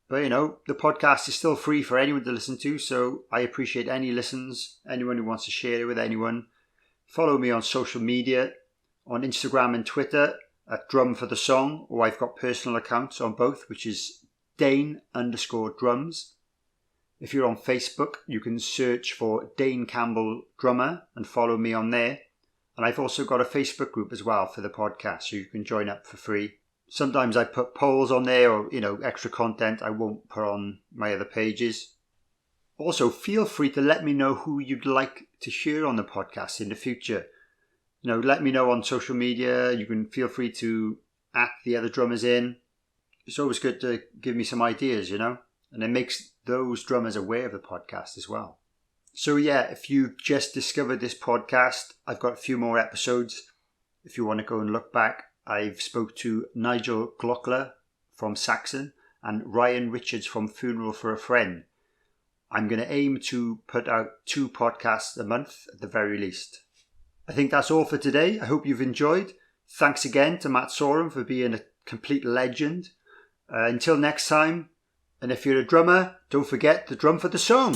Speaker 2: But, the podcast is still free for anyone to listen to, so I appreciate any listens, anyone who wants to share it with anyone. Follow me on social media, on Instagram and Twitter at Drum for the Song, or I've got personal accounts on both, which is Dane_drums. If you're on Facebook, you can search for Dane Campbell Drummer and follow me on there. And I've also got a Facebook group as well for the podcast, so you can join up for free. Sometimes I put polls on there or, extra content I won't put on my other pages. Also, feel free to let me know who you'd like to hear on the podcast in the future. Let me know on social media. You can feel free to @ the other drummers in. It's always good to give me some ideas, and it makes those drummers aware of the podcast as well. So yeah, if you've just discovered this podcast, I've got a few more episodes. If you want to go and look back, I've spoke to Nigel Glockler from Saxon and Ryan Richards from Funeral for a Friend. I'm going to aim to put out 2 podcasts a month at the very least. I think that's all for today. I hope you've enjoyed. Thanks again to Matt Sorum for being a complete legend. Until next time, and if you're a drummer, don't forget to drum for the song.